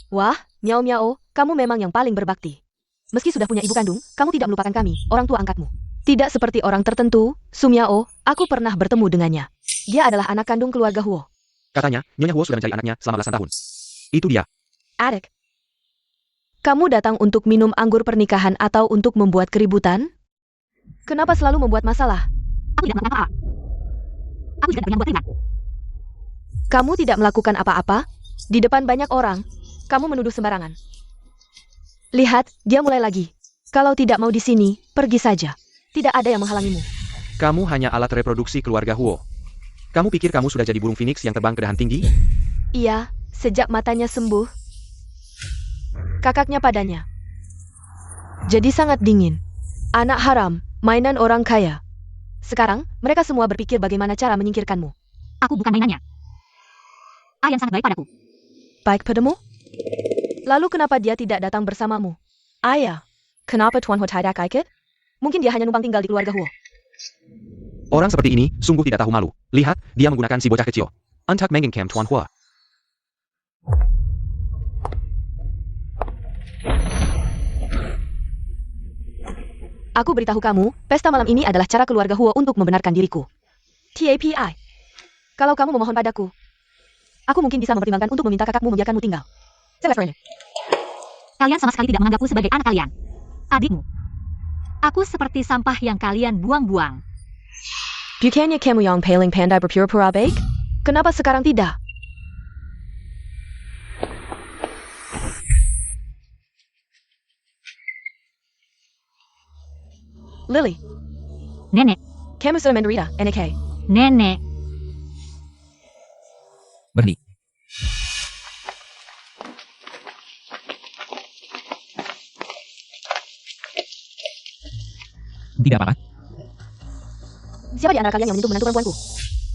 Wah, Miao Miao, kamu memang yang paling berbakti. Meski sudah punya ibu kandung, kamu tidak melupakan kami, orang tua angkatmu. Tidak seperti orang tertentu, Su Miao, aku pernah bertemu dengannya. Dia adalah anak kandung keluarga Huo. Katanya, Nyonya Huo sudah mencari anaknya selama belasan tahun. Itu dia. Adik. Kamu datang untuk minum anggur pernikahan atau untuk membuat keributan? Kenapa selalu membuat masalah? Aku tidak melakukan apa-apa. Aku juga tidak punya buat keringat. Kamu tidak melakukan apa-apa? Di depan banyak orang, kamu menuduh sembarangan. Lihat, dia mulai lagi. Kalau tidak mau di sini, pergi saja. Tidak ada yang menghalangimu. Kamu hanya alat reproduksi keluarga Huo. Kamu pikir kamu sudah jadi burung phoenix yang terbang ke dahan tinggi? Iya, sejak matanya sembuh. Kakaknya padanya. Jadi sangat dingin. Anak haram, mainan orang kaya. Sekarang, mereka semua berpikir bagaimana cara menyingkirkanmu. Aku bukan mainannya. Ayan sangat baik padaku. Baik padamu? Lalu kenapa dia tidak datang bersamamu? Ayah, kenapa Tuan Ho tidak ikut? Mungkin dia hanya numpang tinggal di keluarga Huo. Orang seperti ini sungguh tidak tahu malu. Lihat, dia menggunakan si bocah kecil. Untuk mengincam Tuan Hua. Aku beritahu kamu, pesta malam ini adalah cara keluarga Huo untuk membenarkan diriku. TAPI. Kalau kamu memohon padaku, aku mungkin bisa mempertimbangkan untuk meminta kakakmu membiarkanmu tinggal. Kalian sama sekali tidak menganggapku sebagai anak kalian. Adikmu. Aku seperti sampah yang kalian buang-buang. Bukannya kamu yang paling pandai berpura-pura baik? Kenapa sekarang tidak? Lily, Nenek, kamu sudah menderita, NK. nenek. Berhenti. Tidak apa-apa. Siapa di antara kalian yang menyentuh menantu perempuanku?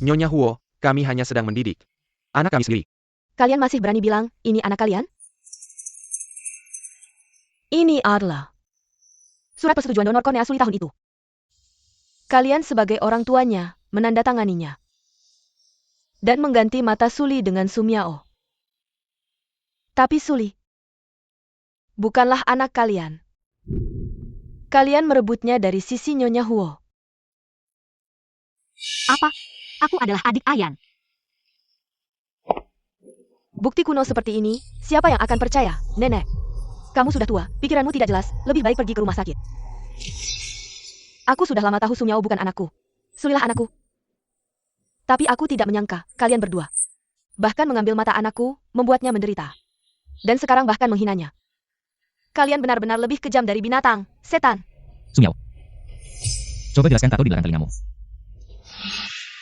Nyonya Huo, kami hanya sedang mendidik anak kami sendiri. Kalian masih berani bilang, ini anak kalian? Ini adalah surat persetujuan donor kornea Suli tahun itu. Kalian sebagai orang tuanya, menandatanganinya. Dan mengganti mata Suli dengan Sumiao. Tapi Suli bukanlah anak kalian. Kalian merebutnya dari sisi Nyonya Huo. Apa? Aku adalah adik Ayan. Bukti kuno seperti ini, siapa yang akan percaya, Nenek? Kamu sudah tua, pikiranmu tidak jelas, lebih baik pergi ke rumah sakit. Aku sudah lama tahu Sumiao bukan anakku. Sulilah anakku. Tapi aku tidak menyangka, kalian berdua. Bahkan mengambil mata anakku, membuatnya menderita. Dan sekarang bahkan menghinanya. Kalian benar-benar lebih kejam dari binatang, setan. Sumiao. Coba jelaskan tato di belakang telingamu.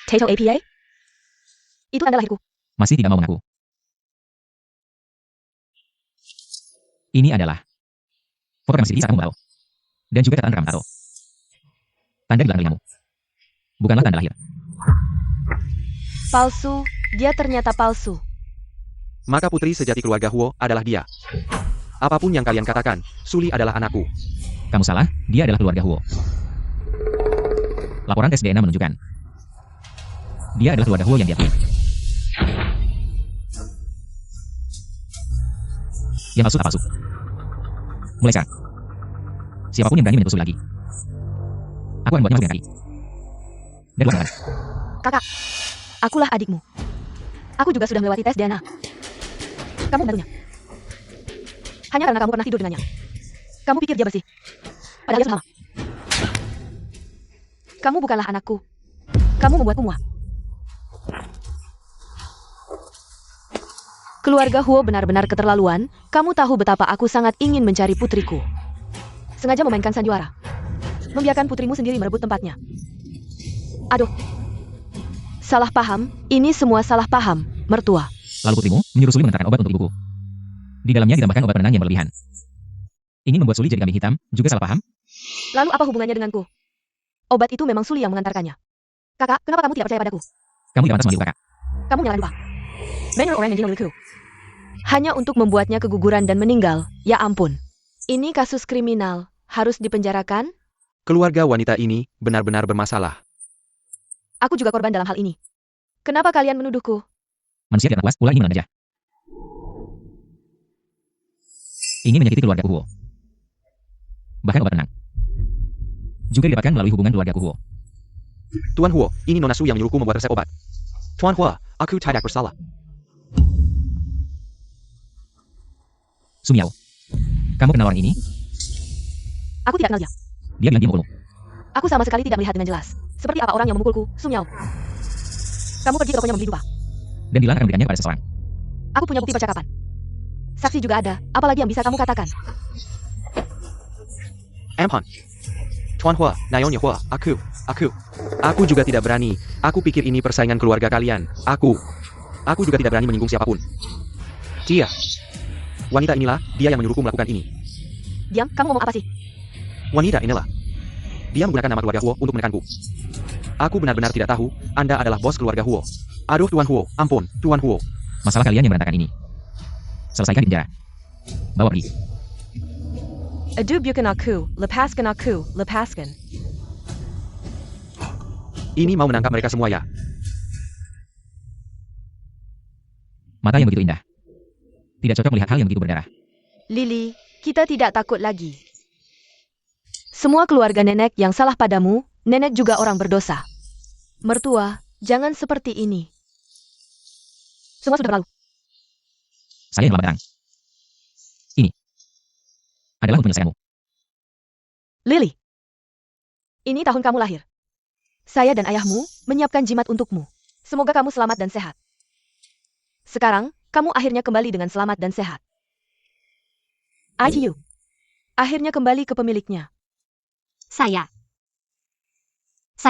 Tato APA? Itu tanda lahirku. Masih tidak mau mengaku. Ini adalah foto rekaman CD saat kamu membalau. Dan juga catatan rekam tato. Tanda di belakang telingamu. Bukanlah tanda lahir. Palsu, dia ternyata palsu. Maka putri sejati keluarga Huo adalah dia. Apapun yang kalian katakan, Suli adalah anakku. Kamu salah, dia adalah keluarga Huo. Laporan tes DNA menunjukkan dia adalah keluarga Huo yang diakui. Yang palsu tak palsu. Mulai sekarang, siapapun yang berani menyentuh Suli lagi, aku akan buatnya masuk dengan kaki. Dan keluar tangan. Kakak, akulah adikmu. Aku juga sudah melewati tes DNA. Kamu membantunya. Hanya karena kamu pernah tidur dengannya. Kamu pikir dia bersih. Padahal dia sama. Kamu bukanlah anakku. Kamu membuatku muak. Keluarga Huo benar-benar keterlaluan. Kamu tahu betapa aku sangat ingin mencari putriku. Sengaja memainkan sandiwara. Membiarkan putrimu sendiri merebut tempatnya. Aduh. Salah paham, ini semua salah paham, mertua. Lalu putrimu menyuruh Suli mengantarkan obat untuk ibuku. Di dalamnya ditambahkan obat penenang yang berlebihan. Ingin membuat Suli jadi kambing hitam, juga salah paham? Lalu apa hubungannya denganku? Obat itu memang Suli yang mengantarkannya. Kakak, kenapa kamu tidak percaya padaku? Kamu tidak pantas memanggil kakak. Kamu jangan lupa. Banner orang yang milikku. Hanya untuk membuatnya keguguran dan meninggal, ya ampun. Ini kasus kriminal, harus dipenjarakan? Keluarga wanita ini benar-benar bermasalah. Aku juga korban dalam hal ini. Kenapa kalian menuduhku? Manusia tidak puas, pula ingin menang gajah. Ingin menyakiti keluarga Huo. Bahkan obat tenang juga didapatkan melalui hubungan keluarga Huo. Tuan Huo, ini Nona Su yang menyuruhku membuat resep obat. Tuan Huo, aku tidak bersalah. Sumiao, kamu kenal orang ini? Aku tidak kenal dia. Dia bilang dia memukulmu. Aku sama sekali tidak melihat dengan jelas. Seperti apa orang yang memukulku, Sumiao. Kamu pergi ke tokonya membeli dupa. Dan bilang akan memberikannya pada seseorang. Aku punya bukti percakapan. Saksi juga ada, apalagi yang bisa kamu katakan. Ampun. Tuan Huo, Naonya Huo, aku juga tidak berani. Aku pikir ini persaingan keluarga kalian. Aku juga tidak berani menyinggung siapapun. Dia. Wanita inilah, dia yang menyuruhku melakukan ini. Diam, kamu ngomong apa sih? Wanita inilah. Dia menggunakan nama keluarga Huo untuk menekanku. Aku benar-benar tidak tahu, Anda adalah bos keluarga Huo. Aduh Tuan Huo, ampun, Tuan Huo. Masalah kalian yang berantakan ini selesaikan di penjara. Bawa pergi. Aduh bukan aku, lepaskan. Ini mau menangkap mereka semua ya. Mata yang begitu indah. Tidak cocok melihat hal yang begitu berdarah. Lily, kita tidak takut lagi. Semua keluarga nenek yang salah padamu, nenek juga orang berdosa. Mertua, jangan seperti ini. Semua sudah berlalu. Saya yang terlambat datang. Ini adalah untuk menyelesaikanmu. Lily, ini tahun kamu lahir. Saya dan ayahmu menyiapkan jimat untukmu. Semoga kamu selamat dan sehat. Sekarang, kamu akhirnya kembali dengan selamat dan sehat. ITU. Akhirnya kembali ke pemiliknya. Saya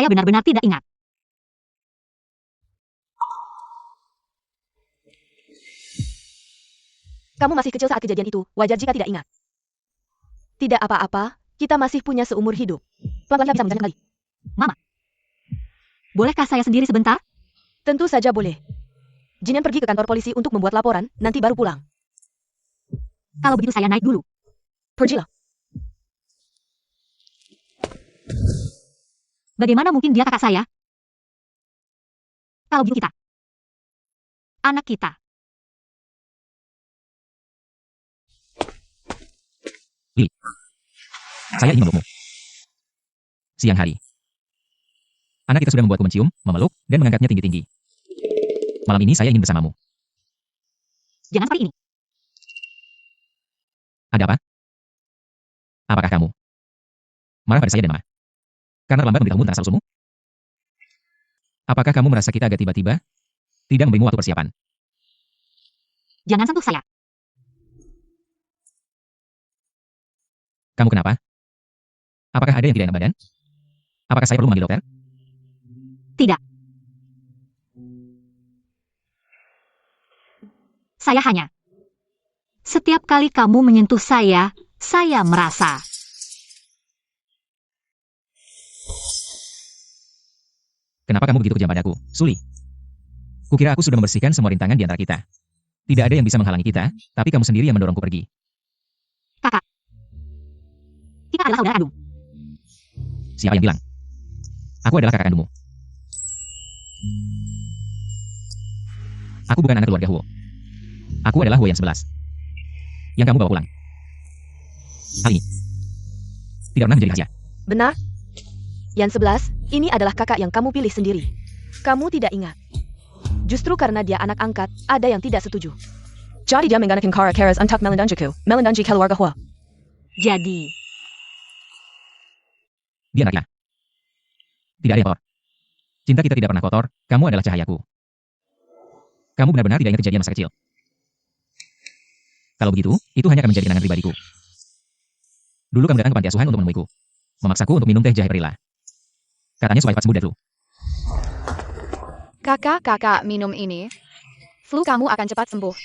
benar-benar tidak ingat. Kamu masih kecil saat kejadian itu, wajar jika tidak ingat. Tidak apa-apa, kita masih punya seumur hidup. Pelan-pelan bisa menjelaskan kembali. Mama, bolehkah saya sendiri sebentar? Tentu saja boleh. Jinan pergi ke kantor polisi untuk membuat laporan, nanti baru pulang. Kalau begitu saya naik dulu. Pergilah. Bagaimana mungkin dia kakak saya? Kalau begitu kita. Anak kita. Saya ingin memelukmu. Siang hari. Anak kita sudah membuatku mencium, memeluk, dan mengangkatnya tinggi-tinggi. Malam ini saya ingin bersamamu. Jangan seperti ini. Ada apa? Apakah kamu marah pada saya dan Mama? Karena terlambat memberitahumu tentang asal-usulmu? Apakah kamu merasa kita agak tiba-tiba? Tidak memberimu waktu persiapan. Jangan sentuh saya. Kamu kenapa? Apakah ada yang tidak enak badan? Apakah saya perlu memanggil dokter? Tidak. Saya hanya. Setiap kali kamu menyentuh saya merasa. Kenapa kamu begitu kejam padaku, Suli? Kukira aku sudah membersihkan semua rintangan di antara kita. Tidak ada yang bisa menghalangi kita, tapi kamu sendiri yang mendorongku pergi. Kakak. Kita adalah saudara kandung. Siapa yang bilang? Aku adalah kakak kandungmu. Aku bukan anak keluarga Huo. Aku adalah Huo yang 11. Yang kamu bawa pulang. Hal ini tidak pernah menjadi rahasia. Benar? Yang 11, ini adalah kakak yang kamu pilih sendiri. Kamu tidak ingat. Justru karena dia anak angkat, ada yang tidak setuju. Jadi dia menggunakan cara keras untuk melindungi keluarga Hua. Jadi, Dia anaknya. Tidak ada yang kotor. Cinta kita tidak pernah kotor, kamu adalah cahayaku. Kamu benar-benar tidak ingat kejadian masa kecil. Kalau begitu, itu hanya akan menjadi kenangan pribadiku. Dulu kamu datang ke panti asuhan untuk menemuiku. Memaksaku untuk minum teh jahe perila. Katanya supaya cepat sembuh dari flu. Kakak, minum ini. Flu kamu akan cepat sembuh.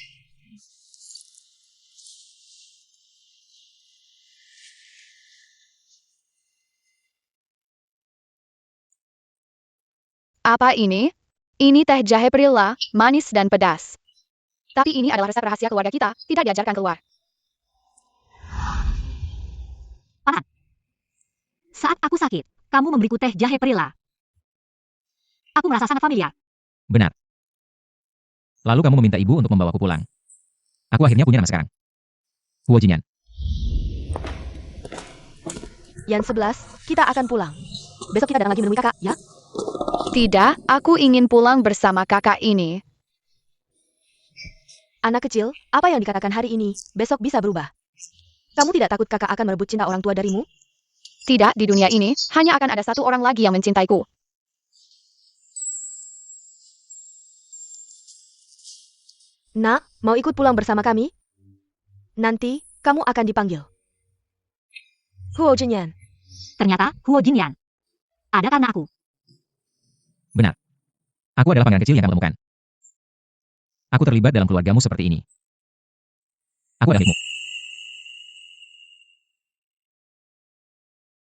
Apa ini? Ini teh jahe perila, manis dan pedas. Tapi ini adalah resep rahasia keluarga kita, tidak diajarkan keluar. saat aku sakit, kamu memberiku teh jahe perila. Aku merasa sangat familiar. Benar. Lalu kamu meminta ibu untuk membawaku pulang. Aku akhirnya punya nama sekarang. Huo Jinyan. Yang 11, kita akan pulang. Besok kita datang lagi menemui kakak, ya? Tidak, aku ingin pulang bersama kakak ini. Anak kecil, apa yang dikatakan hari ini, besok bisa berubah. Kamu tidak takut kakak akan merebut cinta orang tua darimu? Tidak, di dunia ini, hanya akan ada satu orang lagi yang mencintaiku. Nak, mau ikut pulang bersama kami? Nanti, kamu akan dipanggil. Huo Jinyan. Ternyata, Huo Jinyan. Ada karena aku. Benar. Aku adalah pangeran kecil yang kamu temukan. Aku terlibat dalam keluargamu seperti ini. Aku adalah milikmu.